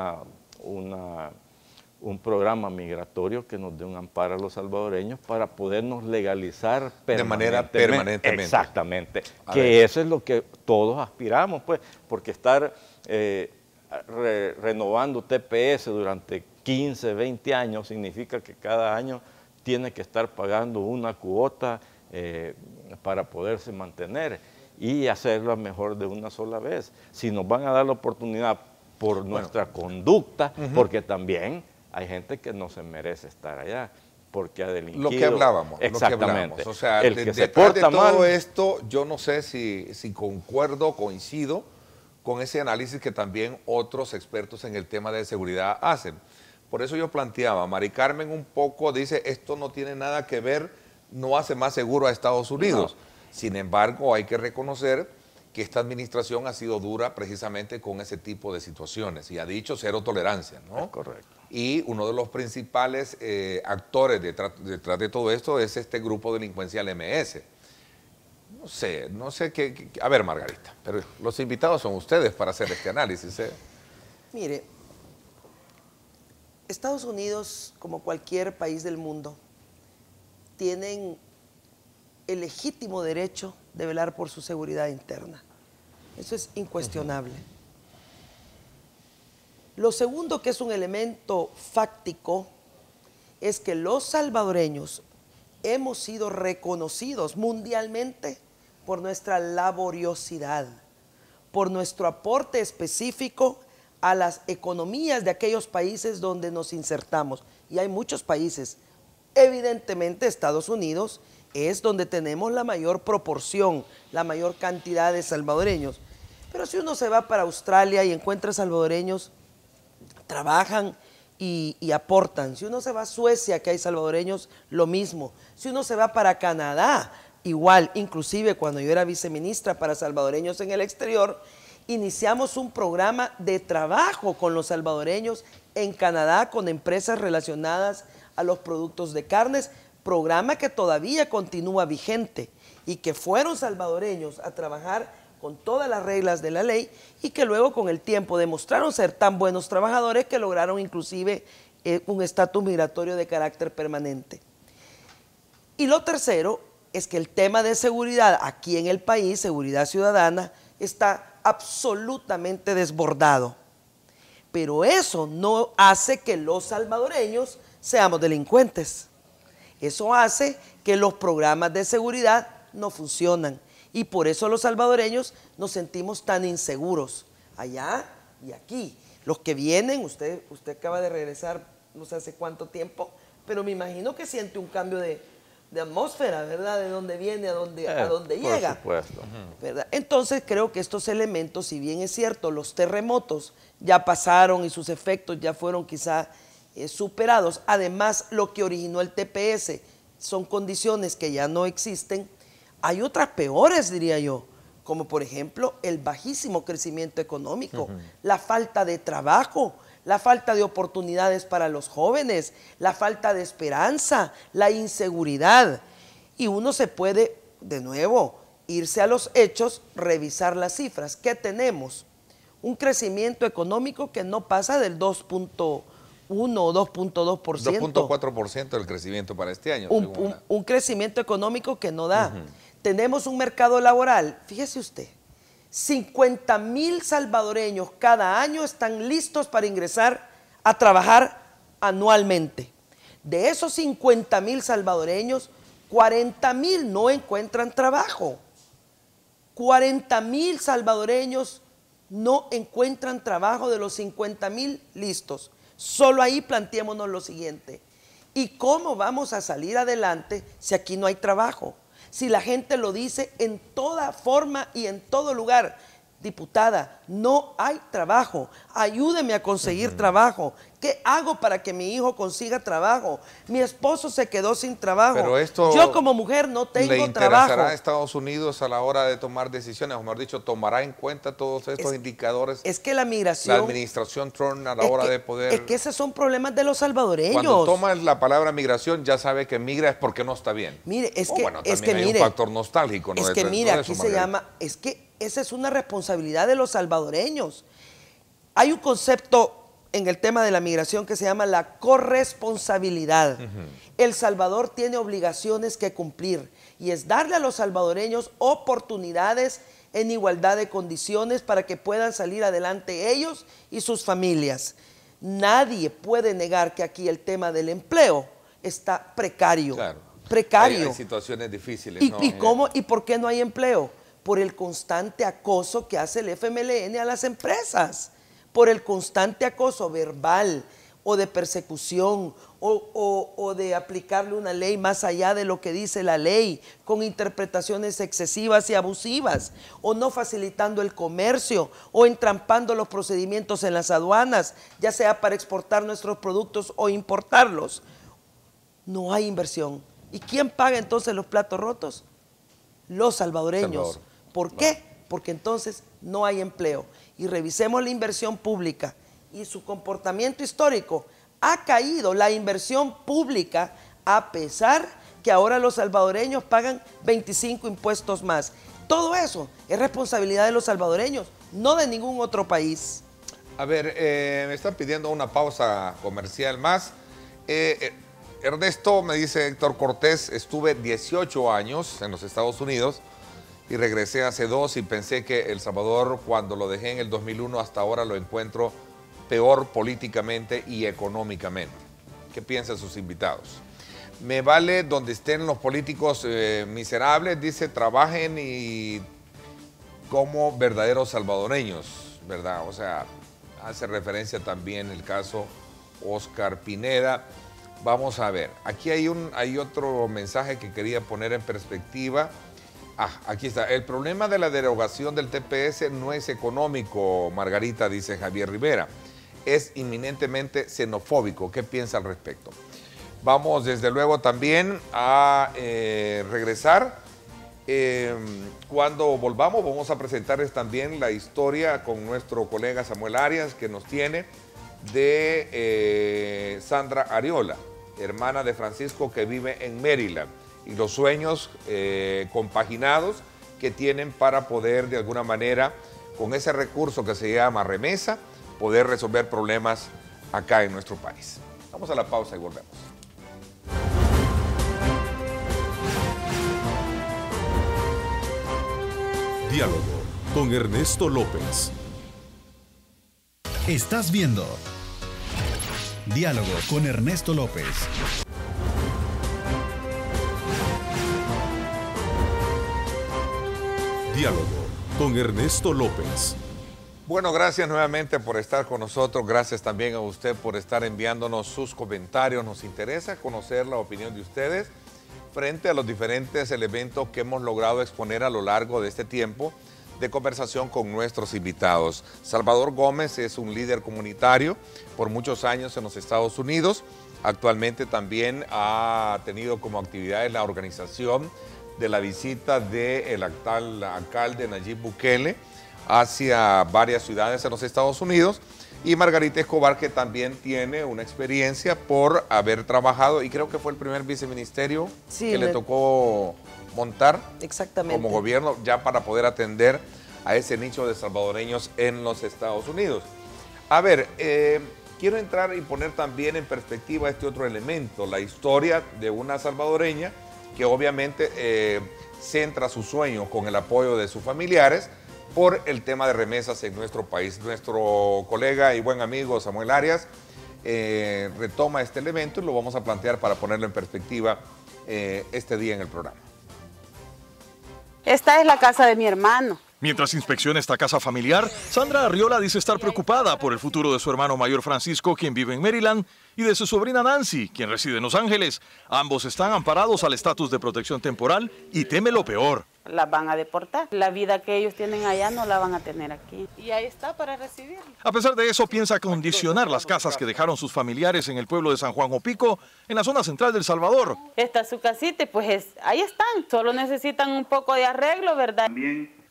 programa migratorio que nos dé un amparo a los salvadoreños para podernos legalizar de manera permanentemente. Exactamente, que eso es lo que todos aspiramos, pues, porque estar renovando TPS durante 15, 20 años significa que cada año tiene que estar pagando una cuota para poderse mantener y hacerlo mejor de una sola vez. Si nos van a dar la oportunidad por nuestra conducta, porque también hay gente que no se merece estar allá, porque ha delinquido. Lo que hablábamos. Exactamente. O sea, el que se detrás porta de todo mal, esto, yo no sé si coincido con ese análisis que también otros expertos en el tema de seguridad hacen. Por eso yo planteaba, Mari Carmen un poco dice, esto no tiene nada que ver, no hace más seguro a Estados Unidos. No. Sin embargo, hay que reconocer que esta administración ha sido dura precisamente con ese tipo de situaciones y ha dicho cero tolerancia, ¿no? Es correcto. Y uno de los principales actores detrás de todo esto es este grupo delincuencial MS. No sé qué... A ver, Margarita, pero los invitados son ustedes para hacer este análisis, ¿eh? Mire, Estados Unidos, como cualquier país del mundo, tienen el legítimo derecho de velar por su seguridad interna. Eso es incuestionable. Lo segundo, que es un elemento fáctico, es que los salvadoreños hemos sido reconocidos mundialmente por nuestra laboriosidad, por nuestro aporte específico a las economías de aquellos países donde nos insertamos. Y hay muchos países. Evidentemente, Estados Unidos es donde tenemos la mayor proporción, la mayor cantidad de salvadoreños. Pero si uno se va para Australia y encuentra salvadoreños, trabajan y aportan. Si uno se va a Suecia, que hay salvadoreños, lo mismo. Si uno se va para Canadá, igual. Inclusive cuando yo era viceministra para salvadoreños en el exterior, iniciamos un programa de trabajo con los salvadoreños en Canadá, con empresas relacionadas a los productos de carnes, programa que todavía continúa vigente y que fueron salvadoreños a trabajar con todas las reglas de la ley y que luego con el tiempo demostraron ser tan buenos trabajadores que lograron inclusive un estatus migratorio de carácter permanente. Y lo tercero es que el tema de seguridad aquí en el país, seguridad ciudadana, está absolutamente desbordado. Pero eso no hace que los salvadoreños seamos delincuentes. Eso hace que los programas de seguridad no funcionan. Y por eso los salvadoreños nos sentimos tan inseguros, allá y aquí. Los que vienen, usted acaba de regresar no sé hace cuánto tiempo, pero me imagino que siente un cambio de atmósfera, ¿verdad? De dónde viene a dónde llega. Por supuesto. ¿Verdad? Entonces creo que estos elementos, si bien es cierto, los terremotos ya pasaron y sus efectos ya fueron quizá superados, además lo que originó el TPS son condiciones que ya no existen, hay otras peores, diría yo, como por ejemplo el bajísimo crecimiento económico, la falta de trabajo, la falta de oportunidades para los jóvenes, la falta de esperanza, la inseguridad. Y uno se puede, de nuevo, irse a los hechos, revisar las cifras. ¿Qué tenemos? Un crecimiento económico que no pasa del 2.1 o 2.2%. 2.4% del crecimiento para este año. Un crecimiento económico que no da. Tenemos un mercado laboral, fíjese usted, 50,000 salvadoreños cada año están listos para ingresar a trabajar anualmente. De esos 50,000 salvadoreños, 40,000 no encuentran trabajo. 40,000 salvadoreños no encuentran trabajo de los 50,000 listos. Solo ahí planteémonos lo siguiente. ¿Y cómo vamos a salir adelante si aquí no hay trabajo? Si la gente lo dice en toda forma y en todo lugar, diputada, no hay trabajo, ayúdeme a conseguir trabajo. ¿Qué hago para que mi hijo consiga trabajo? Mi esposo se quedó sin trabajo. Pero esto yo como mujer no tengo trabajo. ¿Le trabajo. interesará a Estados Unidos a la hora de tomar decisiones? O mejor dicho, ¿tomará en cuenta todos estos indicadores? Es que la migración... La administración Trump a la hora de poder... Es que esos son problemas de los salvadoreños. Cuando tomas la palabra migración, ya sabe que migra es porque no está bien. Mire, es que... Bueno, es también que hay mire, un factor nostálgico, ¿no? Es que mire, aquí se llama... Es que esa es una responsabilidad de los salvadoreños. Hay un concepto en el tema de la migración que se llama la corresponsabilidad. El Salvador tiene obligaciones que cumplir y es darle a los salvadoreños oportunidades en igualdad de condiciones para que puedan salir adelante ellos y sus familias. Nadie puede negar que aquí el tema del empleo está precario. Claro. Precario. Hay situaciones difíciles. ¿Y por qué no hay empleo? Por el constante acoso que hace el FMLN a las empresas, por el constante acoso verbal o de persecución o de aplicarle una ley más allá de lo que dice la ley, con interpretaciones excesivas y abusivas, o no facilitando el comercio, o entrampando los procedimientos en las aduanas, ya sea para exportar nuestros productos o importarlos. No hay inversión. ¿Y quién paga entonces los platos rotos? Los salvadoreños. ¿Por qué? Porque entonces no hay empleo. Y revisemos la inversión pública y su comportamiento histórico. Ha caído la inversión pública a pesar que ahora los salvadoreños pagan 25 impuestos más. Todo eso es responsabilidad de los salvadoreños, no de ningún otro país. A ver, me están pidiendo una pausa comercial más. Ernesto, me dice Héctor Cortés, estuve 18 años en los Estados Unidos y regresé hace 2 y pensé que El Salvador, cuando lo dejé en el 2001, hasta ahora lo encuentro peor políticamente y económicamente. ¿Qué piensan sus invitados? Me vale donde estén los políticos miserables, dice, trabajen y como verdaderos salvadoreños, ¿verdad? O sea, hace referencia también el caso Oscar Pineda. Vamos a ver, aquí hay otro mensaje que quería poner en perspectiva. Aquí está. El problema de la derogación del TPS no es económico, Margarita, dice Javier Rivera. Es inminentemente xenofóbico. ¿Qué piensa al respecto? Vamos, desde luego, también a regresar. Cuando volvamos, vamos a presentarles también la historia con nuestro colega Samuel Arias, que nos tiene de Sandra Ariola, hermana de Francisco, que vive en Maryland, y los sueños compaginados que tienen para poder, de alguna manera, con ese recurso que se llama remesa, poder resolver problemas acá en nuestro país. Vamos a la pausa y volvemos. Diálogo con Ernesto López. Estás viendo Diálogo con Ernesto López. Diálogo con Ernesto López. Bueno, gracias nuevamente por estar con nosotros. Gracias también a usted por estar enviándonos sus comentarios. Nos interesa conocer la opinión de ustedes frente a los diferentes elementos que hemos logrado exponer a lo largo de este tiempo de conversación con nuestros invitados. Salvador Gómez es un líder comunitario por muchos años en los Estados Unidos. Actualmente también ha tenido como actividades la organización de la visita del actual alcalde Nayib Bukele hacia varias ciudades en los Estados Unidos, y Margarita Escobar, que también tiene una experiencia por haber trabajado, y creo que fue el primer viceministerio que le tocó montar como gobierno, ya para poder atender a ese nicho de salvadoreños en los Estados Unidos. A ver, quiero entrar y poner también en perspectiva este otro elemento, la historia de una salvadoreña que obviamente centra sus sueños con el apoyo de sus familiares por el tema de remesas en nuestro país. Nuestro colega y buen amigo Samuel Arias retoma este elemento y lo vamos a plantear para ponerlo en perspectiva este día en el programa. Esta es la casa de mi hermano. Mientras inspecciona esta casa familiar, Sandra Arriola dice estar preocupada por el futuro de su hermano mayor Francisco, quien vive en Maryland, y de su sobrina Nancy, quien reside en Los Ángeles. Ambos están amparados al estatus de protección temporal y teme lo peor. Las van a deportar. La vida que ellos tienen allá no la van a tener aquí. Y ahí está para recibirlo. A pesar de eso, piensa condicionar las casas que dejaron sus familiares en el pueblo de San Juan Opico, en la zona central de El Salvador. Esta es su casita y pues ahí están. Solo necesitan un poco de arreglo, ¿verdad?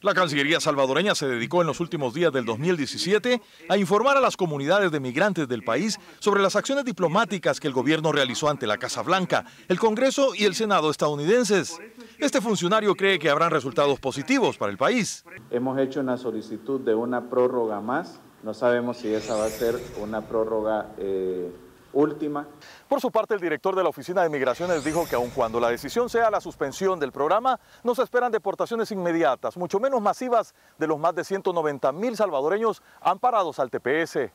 La Cancillería salvadoreña se dedicó en los últimos días del 2017 a informar a las comunidades de migrantes del país sobre las acciones diplomáticas que el gobierno realizó ante la Casa Blanca, el Congreso y el Senado estadounidenses. Este funcionario cree que habrán resultados positivos para el país. Hemos hecho una solicitud de una prórroga más. No sabemos si esa va a ser una prórroga última. Por su parte, el director de la Oficina de Migraciones dijo que aun cuando la decisión sea la suspensión del programa, no se esperan deportaciones inmediatas, mucho menos masivas, de los más de 190,000 salvadoreños amparados al TPS.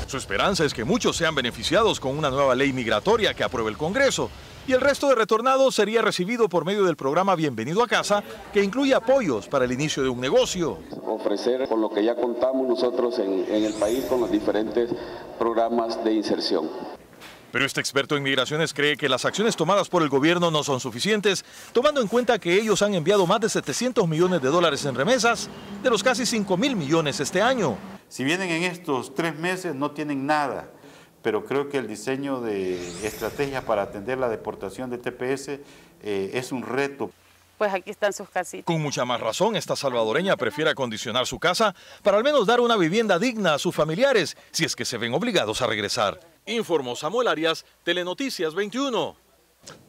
Su esperanza es que muchos sean beneficiados con una nueva ley migratoria que apruebe el Congreso, y el resto de retornados sería recibido por medio del programa Bienvenido a Casa, que incluye apoyos para el inicio de un negocio. Ofrecer con lo que ya contamos nosotros en el país con los diferentes programas de inserción. Pero este experto en migraciones cree que las acciones tomadas por el gobierno no son suficientes, tomando en cuenta que ellos han enviado más de $700 millones en remesas, de los casi 5.000 millones este año. Si vienen en estos 3 meses no tienen nada, pero creo que el diseño de estrategias para atender la deportación de TPS es un reto. Pues aquí están sus casitas. Con mucha más razón, esta salvadoreña prefiere acondicionar su casa para al menos dar una vivienda digna a sus familiares, si es que se ven obligados a regresar. Informó Samuel Arias, Telenoticias 21.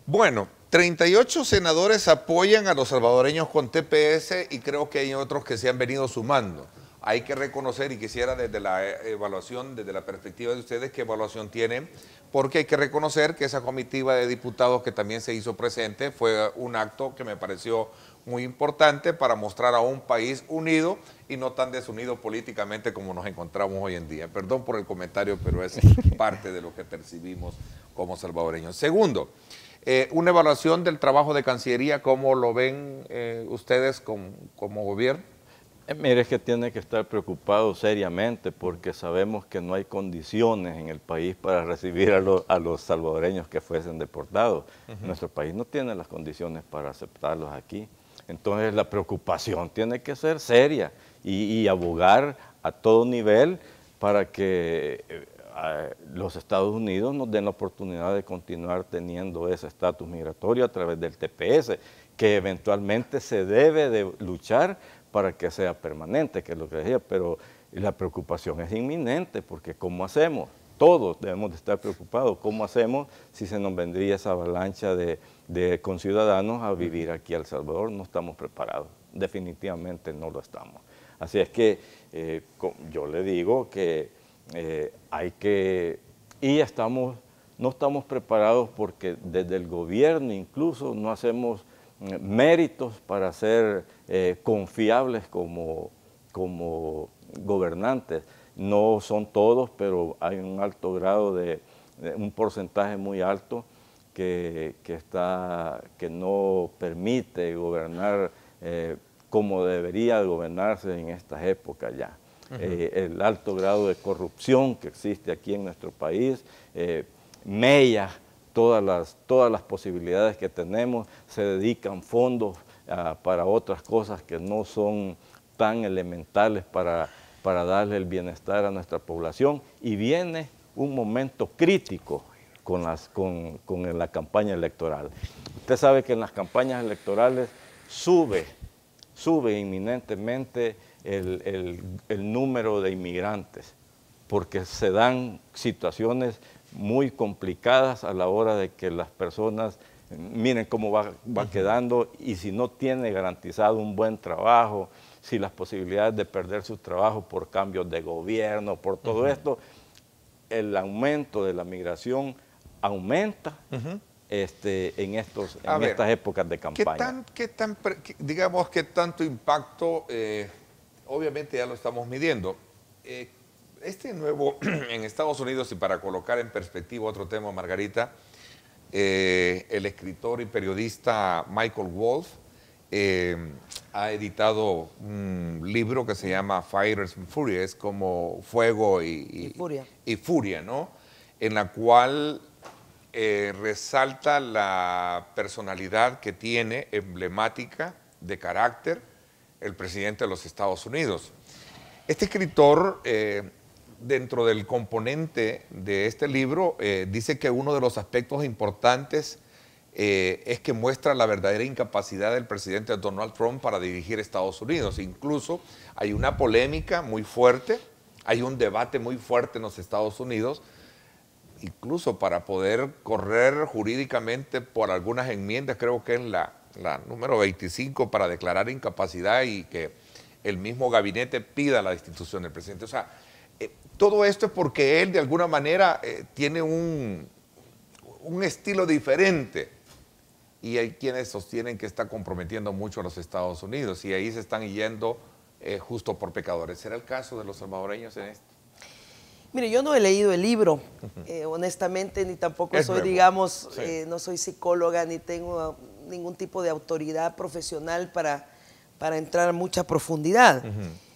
Bueno, 38 senadores apoyan a los salvadoreños con TPS y creo que hay otros que se han venido sumando. Hay que reconocer, y quisiera desde la evaluación, desde la perspectiva de ustedes, qué evaluación tienen, porque hay que reconocer que esa comitiva de diputados que también se hizo presente fue un acto que me pareció muy importante para mostrar a un país unido y no tan desunido políticamente como nos encontramos hoy en día. Perdón por el comentario, pero es parte de lo que percibimos como salvadoreños. Segundo, una evaluación del trabajo de Cancillería, ¿cómo lo ven ustedes como gobierno? Mire, es que tiene que estar preocupado seriamente porque sabemos que no hay condiciones en el país para recibir a los salvadoreños que fuesen deportados. Nuestro país no tiene las condiciones para aceptarlos aquí. Entonces la preocupación tiene que ser seria y abogar a todo nivel para que los Estados Unidos nos den la oportunidad de continuar teniendo ese estatus migratorio a través del TPS, que eventualmente se debe de luchar para que sea permanente, que es lo que decía, pero la preocupación es inminente, porque ¿cómo hacemos? Todos debemos de estar preocupados. ¿Cómo hacemos si se nos vendría esa avalancha de conciudadanos a vivir aquí a El Salvador? No estamos preparados, definitivamente no lo estamos. Así es que yo le digo que hay que, y no estamos preparados porque desde el gobierno incluso no hacemos méritos para ser confiables como gobernantes. No son todos, pero hay un alto grado un porcentaje muy alto que no permite gobernar como debería gobernarse en estas épocas ya. El alto grado de corrupción que existe aquí en nuestro país mella todas las posibilidades que tenemos, se dedican fondos para otras cosas que no son tan elementales para darle el bienestar a nuestra población, y viene un momento crítico con la campaña electoral. Usted sabe que en las campañas electorales sube inminentemente el número de inmigrantes, porque se dan situaciones muy complicadas a la hora de que las personas miren cómo va quedando, y si no tiene garantizado un buen trabajo, si las posibilidades de perder su trabajo por cambios de gobierno, por todo esto, el aumento de la migración aumenta en estas épocas de campaña. Digamos, qué tanto impacto, obviamente ya lo estamos midiendo, en Estados Unidos, y para colocar en perspectiva otro tema, Margarita, el escritor y periodista Michael Wolff ha editado un libro que se llama Fires and Fury, es como fuego y furia, ¿no? En la cual resalta la personalidad que tiene, emblemática, de carácter, el presidente de los Estados Unidos. Este escritor, dentro del componente de este libro, dice que uno de los aspectos importantes es que muestra la verdadera incapacidad del presidente Donald Trump para dirigir Estados Unidos. Incluso hay una polémica muy fuerte, hay un debate muy fuerte en los Estados Unidos, incluso para poder correr jurídicamente por algunas enmiendas, creo que es la número 25, para declarar incapacidad y que el mismo gabinete pida la destitución del presidente. O sea, todo esto es porque él de alguna manera tiene un estilo diferente, y hay quienes sostienen que está comprometiendo mucho a los Estados Unidos, y ahí se están yendo justo por pecadores. ¿Será el caso de los salvadoreños en esto? Mire, yo no he leído el libro, honestamente, ni tampoco soy, digamos, no soy psicóloga, ni tengo ningún tipo de autoridad profesional para entrar a mucha profundidad.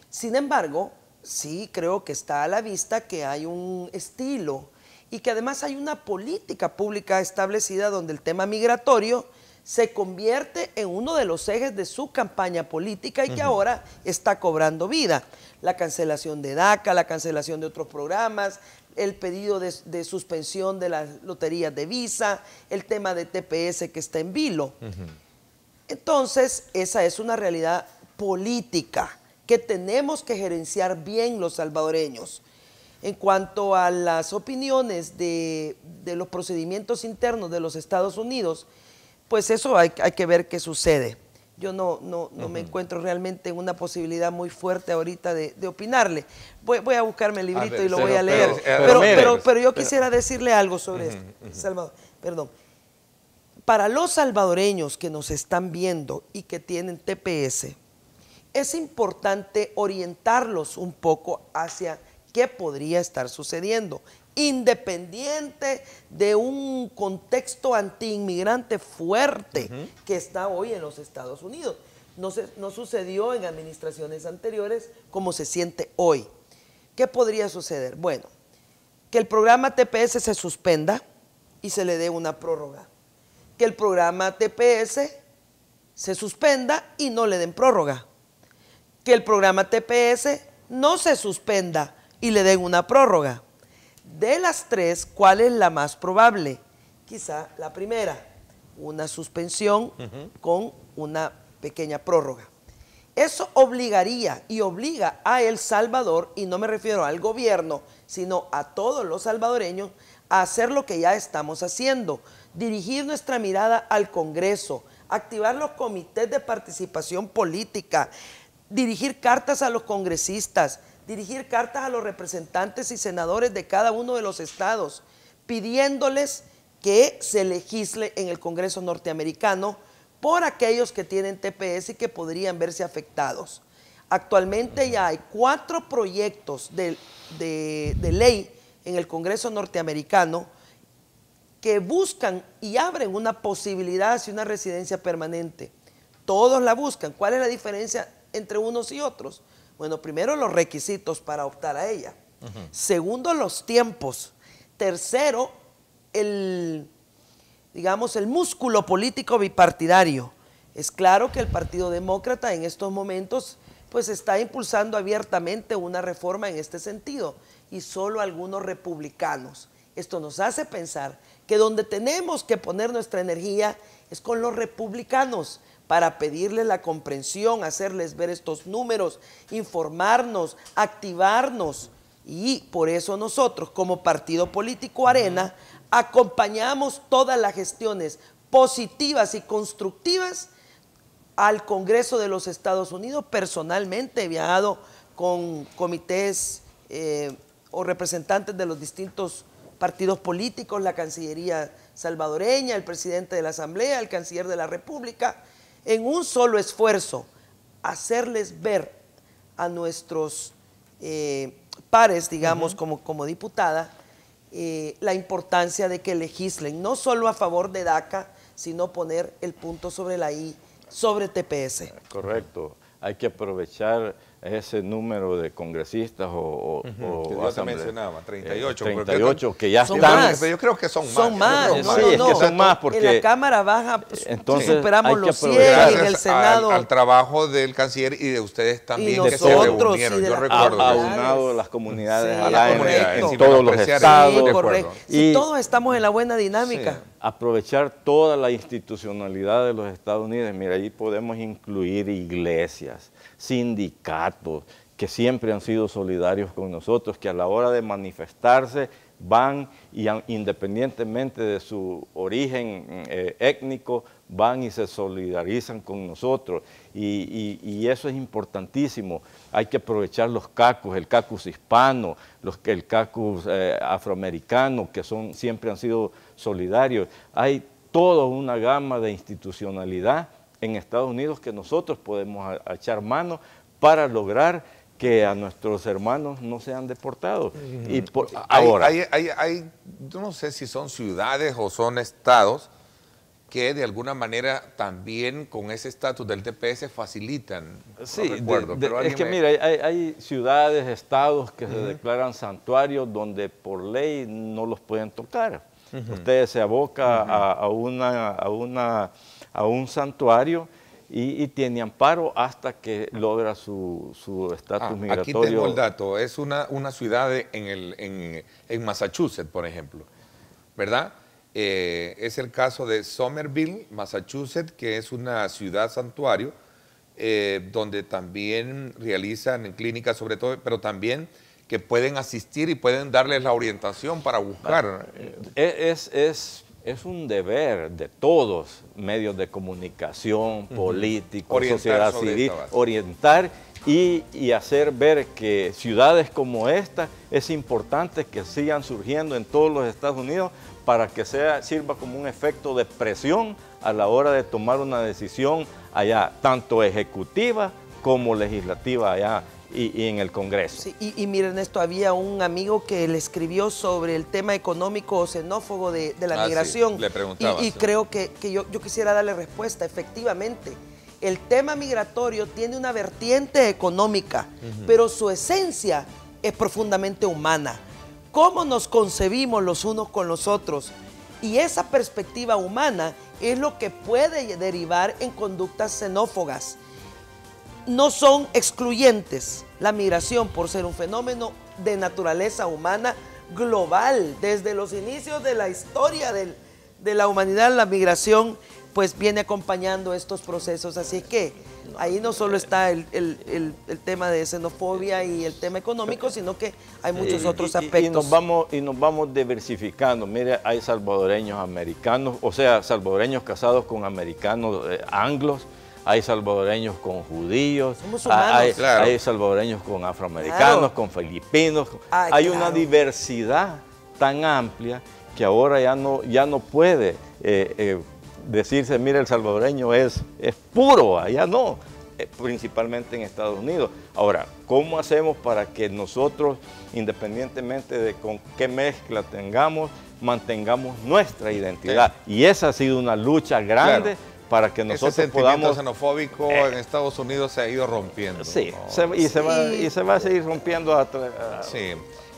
Sin embargo, sí creo que está a la vista que hay un estilo y que además hay una política pública establecida donde el tema migratorio se convierte en uno de los ejes de su campaña política y que ahora está cobrando vida. La cancelación de DACA, la cancelación de otros programas, el pedido de suspensión de las loterías de visa, el tema de TPS que está en vilo. Entonces, esa es una realidad política que tenemos que gerenciar bien los salvadoreños. En cuanto a las opiniones de los procedimientos internos de los Estados Unidos, pues eso hay que ver qué sucede. Yo no me encuentro realmente en una posibilidad muy fuerte ahorita de opinarle. Voy a buscarme el librito y lo voy a leer. Pero yo quisiera decirle algo sobre esto, Salvador. Perdón. Para los salvadoreños que nos están viendo y que tienen TPS, es importante orientarlos un poco hacia qué podría estar sucediendo, independiente de un contexto antiinmigrante fuerte que está hoy en los Estados Unidos. No sucedió en administraciones anteriores como se siente hoy. ¿Qué podría suceder? Bueno, que el programa TPS se suspenda y se le dé una prórroga. Que el programa TPS se suspenda y no le den prórroga. Que el programa TPS no se suspenda y le den una prórroga. De las tres, ¿cuál es la más probable? Quizá la primera, una suspensión con una pequeña prórroga. Eso obligaría y obliga a El Salvador, y no me refiero al gobierno, sino a todos los salvadoreños, a hacer lo que ya estamos haciendo, dirigir nuestra mirada al Congreso, activar los comités de participación política, dirigir cartas a los congresistas, dirigir cartas a los representantes y senadores de cada uno de los estados, pidiéndoles que se legisle en el Congreso norteamericano por aquellos que tienen TPS y que podrían verse afectados. Actualmente ya hay 4 proyectos de ley en el Congreso norteamericano que buscan y abren una posibilidad hacia una residencia permanente. Todos la buscan. ¿Cuál es la diferencia entre unos y otros? Bueno, primero los requisitos para optar a ella. Segundo, los tiempos. Tercero, digamos, el músculo político bipartidario. Es claro que el Partido Demócrata en estos momentos pues está impulsando abiertamente una reforma en este sentido, y solo algunos republicanos. Esto nos hace pensar que donde tenemos que poner nuestra energía es con los republicanos, para pedirles la comprensión, hacerles ver estos números, informarnos, activarnos. Y por eso nosotros, como partido político Arena, acompañamos todas las gestiones positivas y constructivas al Congreso de los Estados Unidos. Personalmente he viajado con comités o representantes de los distintos partidos políticos, la Cancillería salvadoreña, el presidente de la Asamblea, el canciller de la República, en un solo esfuerzo, hacerles ver a nuestros pares, digamos, como diputada, la importancia de que legislen, no solo a favor de DACA, sino poner el punto sobre la I, sobre TPS. Correcto. Hay que aprovechar ese número de congresistas que yo te mencionaba, 38. 38 que ya son están. Más. Pero yo creo que son más. Son más. Sí, es que son más porque en la Cámara Baja entonces superamos los 100, en el Senado. Al trabajo del canciller y de ustedes también, y que se nosotros, reunieron. yo recuerdo. Aunado las comunidades, sí, en todos los estados. Sí, correcto. Y todos estamos en la buena dinámica. Sí, aprovechar toda la institucionalidad de los Estados Unidos. Mira, ahí podemos incluir iglesias, sindicatos, que siempre han sido solidarios con nosotros, que a la hora de manifestarse van y independientemente de su origen étnico, van y se solidarizan con nosotros. Y eso es importantísimo. Hay que aprovechar los caucus, el caucus hispano, el caucus afroamericano, que siempre han sido solidarios. Hay toda una gama de institucionalidad en Estados Unidos que nosotros podemos echar mano para lograr que a nuestros hermanos no sean deportados. Y ahora yo no sé si son ciudades o son estados que de alguna manera también con ese estatus del TPS facilitan. Sí, no recuerdo, pero es que mira, hay ciudades, estados que se declaran santuarios donde por ley no los pueden tocar. Usted se aboca a un santuario y tiene amparo hasta que logra su estatus migratorio. Aquí tengo el dato, es una ciudad en Massachusetts, por ejemplo, ¿verdad? Es el caso de Somerville, Massachusetts, que es una ciudad santuario, donde también realizan clínicas sobre todo, pero también que pueden asistir y pueden darles la orientación para buscar. Es un deber de todos, medios de comunicación, políticos, sociedad civil, orientar y hacer ver que ciudades como esta es importante que sigan surgiendo en todos los Estados Unidos para que sirva como un efecto de presión a la hora de tomar una decisión allá, tanto ejecutiva como legislativa allá y en el Congreso. Sí, y miren esto, había un amigo que le escribió sobre el tema económico o xenófobo de la migración. Sí, le preguntaba. Y creo que yo quisiera darle respuesta. Efectivamente, el tema migratorio tiene una vertiente económica, pero su esencia es profundamente humana. ¿Cómo nos concebimos los unos con los otros? Y esa perspectiva humana es lo que puede derivar en conductas xenófogas. No son excluyentes. La migración, por ser un fenómeno de naturaleza humana global, desde los inicios de la historia de la humanidad, la migración pues viene acompañando estos procesos. Así que ahí no solo está el tema de xenofobia y el tema económico, sino que hay muchos otros aspectos. Y nos vamos diversificando. Mire, hay salvadoreños americanos, o sea, salvadoreños casados con americanos anglos, hay salvadoreños con judíos, hay salvadoreños con afroamericanos, con filipinos. Hay una diversidad tan amplia que ahora ya no puede decirse, mire, el salvadoreño es puro, allá no, principalmente en Estados Unidos. Ahora, ¿cómo hacemos para que nosotros, independientemente de con qué mezcla tengamos, mantengamos nuestra identidad? Y esa ha sido una lucha grande. Claro. Para que nosotros ese sentimiento podamos... xenofóbico en Estados Unidos se ha ido rompiendo. Sí, ¿no? y se va a seguir rompiendo. Sí.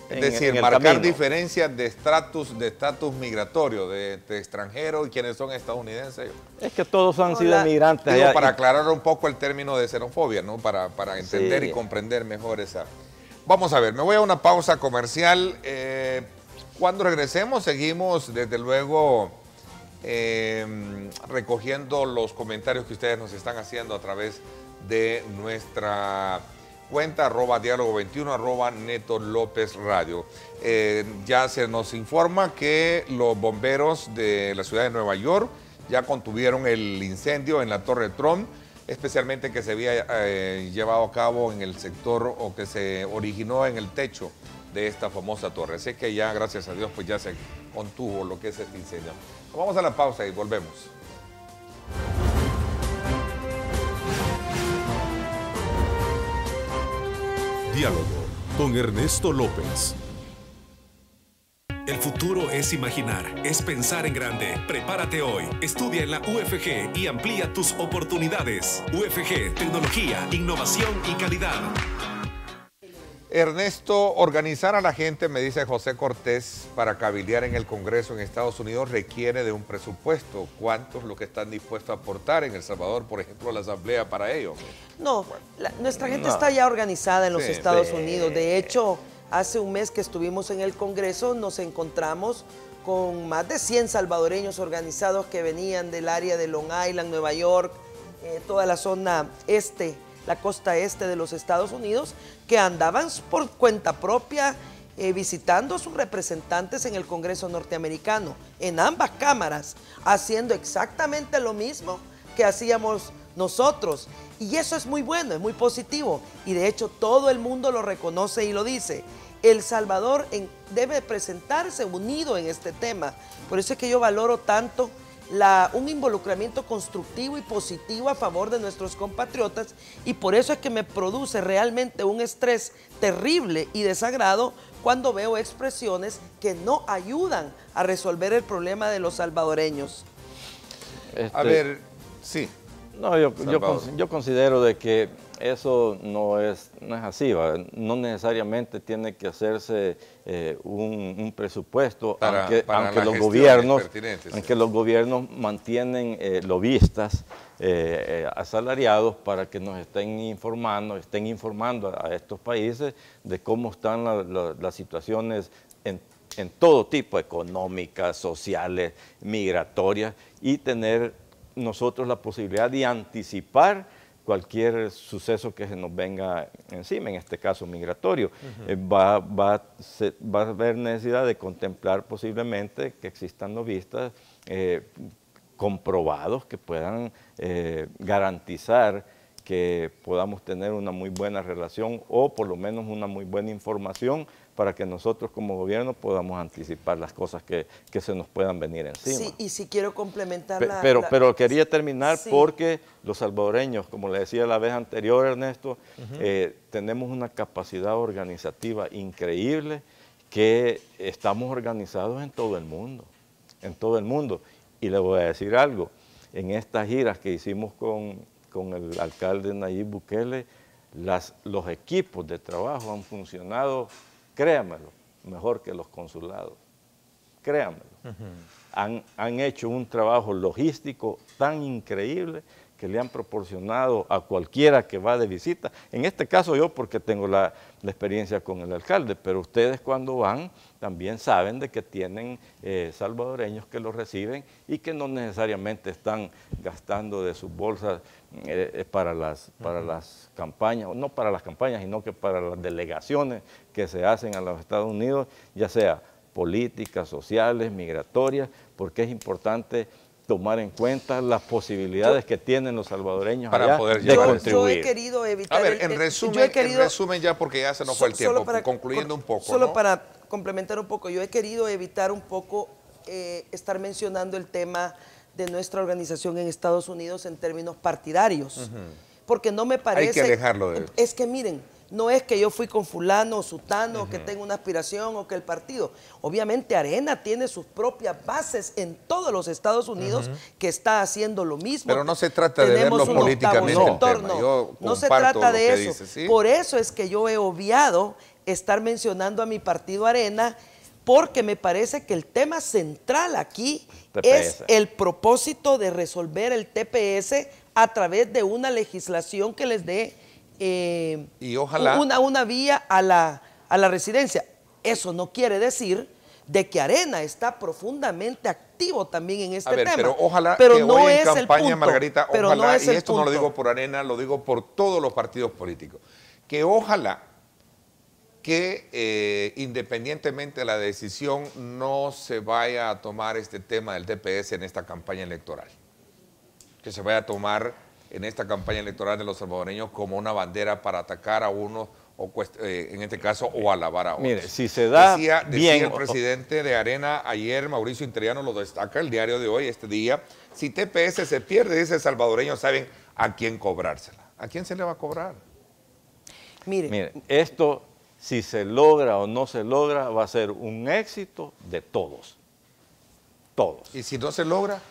Es decir, marcar diferencias de estatus migratorio, de extranjeros y quienes son estadounidenses. Es que todos han sido migrantes. Digo, para aclarar un poco el término de xenofobia, ¿no? Para entender y comprender mejor esa. Vamos a ver, me voy a una pausa comercial. Cuando regresemos, seguimos desde luego recogiendo los comentarios que ustedes nos están haciendo a través de nuestra cuenta @diálogo21 @Neto López Radio. Ya se nos informa que los bomberos de la ciudad de Nueva York ya contuvieron el incendio en la Torre Trump, especialmente que se había llevado a cabo en el sector o que se originó en el techo de esta famosa torre. Así que ya, gracias a Dios, pues ya se contuvo lo que es este incendio. Vamos a la pausa y volvemos. Diálogo con Ernesto López. El futuro es imaginar, es pensar en grande. Prepárate hoy, estudia en la UFG y amplía tus oportunidades. UFG, tecnología, innovación y calidad. Ernesto, organizar a la gente, me dice José Cortés, para cabildear en el Congreso en Estados Unidos requiere de un presupuesto. ¿Cuánto es lo que están dispuestos a aportar en El Salvador, por ejemplo, la Asamblea para ello? No, nuestra gente está ya organizada en los Estados Unidos. De hecho, hace un mes que estuvimos en el Congreso, nos encontramos con más de 100 salvadoreños organizados que venían del área de Long Island, Nueva York, toda la zona este, la costa este de los Estados Unidos, que andaban por cuenta propia visitando a sus representantes en el Congreso norteamericano, en ambas cámaras, haciendo exactamente lo mismo que hacíamos nosotros. Y eso es muy bueno, es muy positivo. Y de hecho todo el mundo lo reconoce y lo dice. El Salvador debe presentarse unido en este tema. Por eso es que yo valoro tanto un involucramiento constructivo y positivo a favor de nuestros compatriotas, y por eso es que me produce realmente un estrés terrible y desagrado cuando veo expresiones que no ayudan a resolver el problema de los salvadoreños. A ver, sí. No, yo considero de que eso no es así, ¿va? No necesariamente tiene que hacerse un presupuesto, aunque los gobiernos mantienen lobistas asalariados para que nos estén informando a estos países de cómo están las situaciones en todo tipo, económicas, sociales, migratorias, y tener nosotros la posibilidad de anticipar cualquier suceso que se nos venga encima, en este caso migratorio. Va a haber necesidad de contemplar posiblemente que existan lobistas comprobados que puedan garantizar que podamos tener una muy buena relación o por lo menos una muy buena información para que nosotros como gobierno podamos anticipar las cosas que se nos puedan venir encima. Sí, y si quiero complementar pero quería terminar porque los salvadoreños, como le decía la vez anterior, Ernesto, tenemos una capacidad organizativa increíble, que estamos organizados en todo el mundo, Y le voy a decir algo, en estas giras que hicimos con el alcalde Nayib Bukele, los equipos de trabajo han funcionado, créanmelo, mejor que los consulados, créanmelo. Han hecho un trabajo logístico tan increíble que le han proporcionado a cualquiera que va de visita. En este caso yo, porque tengo la experiencia con el alcalde, pero ustedes cuando van también saben de que tienen salvadoreños que los reciben y que no necesariamente están gastando de sus bolsas para las campañas, no para las campañas, sino que para las delegaciones que se hacen a los Estados Unidos, ya sea políticas, sociales, migratorias, porque es importante tomar en cuenta las posibilidades que tienen los salvadoreños para allá poder de llevar. contribuir. Yo he querido evitar... A ver, en resumen ya, porque ya se nos fue el tiempo, concluyendo un poco, Solo para complementar un poco, yo he querido evitar un poco estar mencionando el tema de nuestra organización en Estados Unidos en términos partidarios. Porque no me parece... Hay que alejarlo de eso. Es que miren, no es que yo fui con fulano o sutano, que tengo una aspiración o que el partido. Obviamente Arena tiene sus propias bases en todos los Estados Unidos que está haciendo lo mismo. Pero no se trata de verlo políticamente el tema. No se trata de eso. Dice, ¿sí? Por eso es que yo he obviado estar mencionando a mi partido Arena, porque me parece que el tema central aquí es el propósito de resolver el TPS a través de una legislación que les dé y ojalá una vía a la residencia. Eso no quiere decir de que Arena está profundamente activo también en este tema. Pero ojalá pero que no hoy es en campaña, el punto, Margarita, pero ojalá, no es y el esto punto. no lo digo por Arena, lo digo por todos los partidos políticos, que ojalá que independientemente de la decisión no se vaya a tomar este tema del TPS en esta campaña electoral, que se vaya a tomar en esta campaña electoral de los salvadoreños como una bandera para atacar a uno o en este caso o alabar a otros. Mire, si se da decía bien... el presidente de Arena ayer, Mauricio Interiano, lo destaca el diario de hoy, este día, si TPS se pierde, dice salvadoreños, saben a quién cobrársela. ¿A quién se le va a cobrar? Mire, esto, si se logra o no se logra, va a ser un éxito de todos. Todos. ¿Y si no se logra?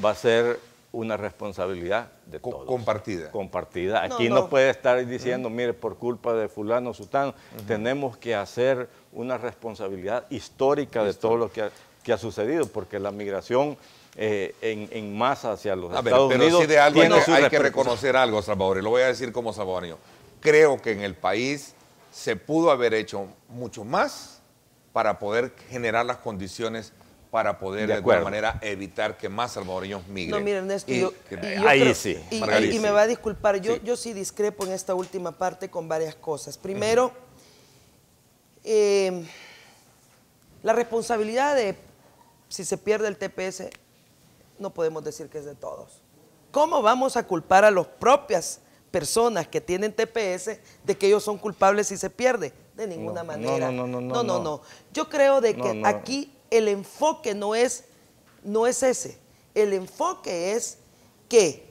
Va a ser una responsabilidad de todos. Compartida. Compartida. Aquí no puede estar diciendo, mire, por culpa de fulano, sutano, tenemos que hacer una responsabilidad histórica de todo lo que ha sucedido, porque la migración en masa hacia los Estados Unidos... Pero sí de algo hay que reconocer reconocer algo, Salvador, y lo voy a decir como salvadoreño. Creo que en el país se pudo haber hecho mucho más para poder generar las condiciones para poder de alguna manera evitar que más salvadoreños migren. No, mire, Ernesto, y me va a disculpar, yo sí discrepo en esta última parte con varias cosas. Primero, la responsabilidad de si se pierde el TPS, no podemos decir que es de todos. ¿Cómo vamos a culpar a las propias personas que tienen TPS de que ellos son culpables si se pierde? De ninguna manera. No. Yo creo de que aquí el enfoque no es ese. El enfoque es que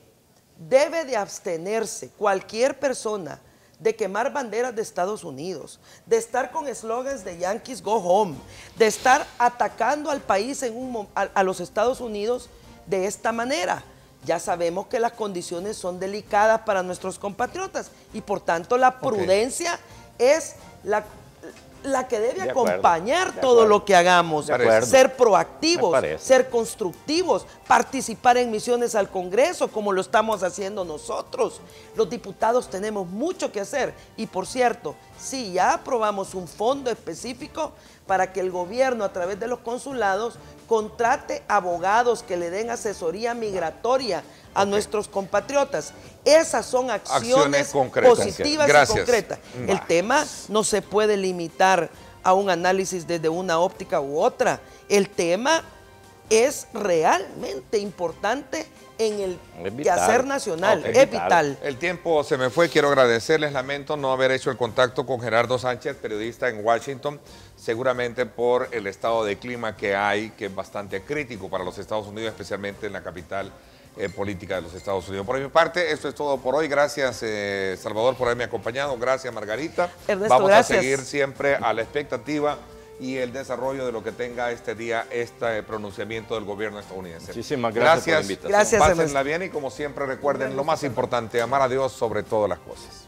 debe de abstenerse cualquier persona de quemar banderas de Estados Unidos, de estar con eslogans de Yankees Go Home, de estar atacando al país a los Estados Unidos de esta manera. Ya sabemos que las condiciones son delicadas para nuestros compatriotas y por tanto la prudencia es la que debe acompañar todo lo que hagamos. Ser proactivos, ser constructivos, participar en misiones al Congreso como lo estamos haciendo nosotros. Los diputados tenemos mucho que hacer y por cierto, sí, ya aprobamos un fondo específico para que el gobierno a través de los consulados contrate abogados que le den asesoría migratoria a nuestros compatriotas. Esas son acciones positivas y concretas. El tema no se puede limitar a un análisis desde una óptica u otra. El tema es realmente importante en el quehacer nacional, es vital. El tiempo se me fue, quiero agradecerles, lamento no haber hecho el contacto con Gerardo Sánchez, periodista en Washington, seguramente por el estado de clima que hay, que es bastante crítico para los Estados Unidos, especialmente en la capital política de los Estados Unidos. Por mi parte, esto es todo por hoy. Gracias, Salvador, por haberme acompañado. Gracias, Margarita. Ernesto, vamos gracias. a seguir siempre a la expectativa y el desarrollo de lo que tenga este día, este pronunciamiento del gobierno estadounidense. Muchísimas gracias por la invitación. Gracias, pásenla bien y como siempre recuerden lo más importante, amar a Dios sobre todas las cosas.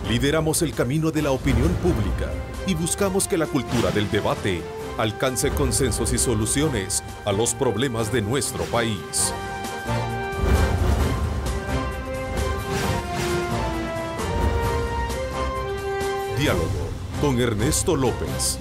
Lideramos el camino de la opinión pública y buscamos que la cultura del debate alcance consensos y soluciones a los problemas de nuestro país. Diálogo con Ernesto López.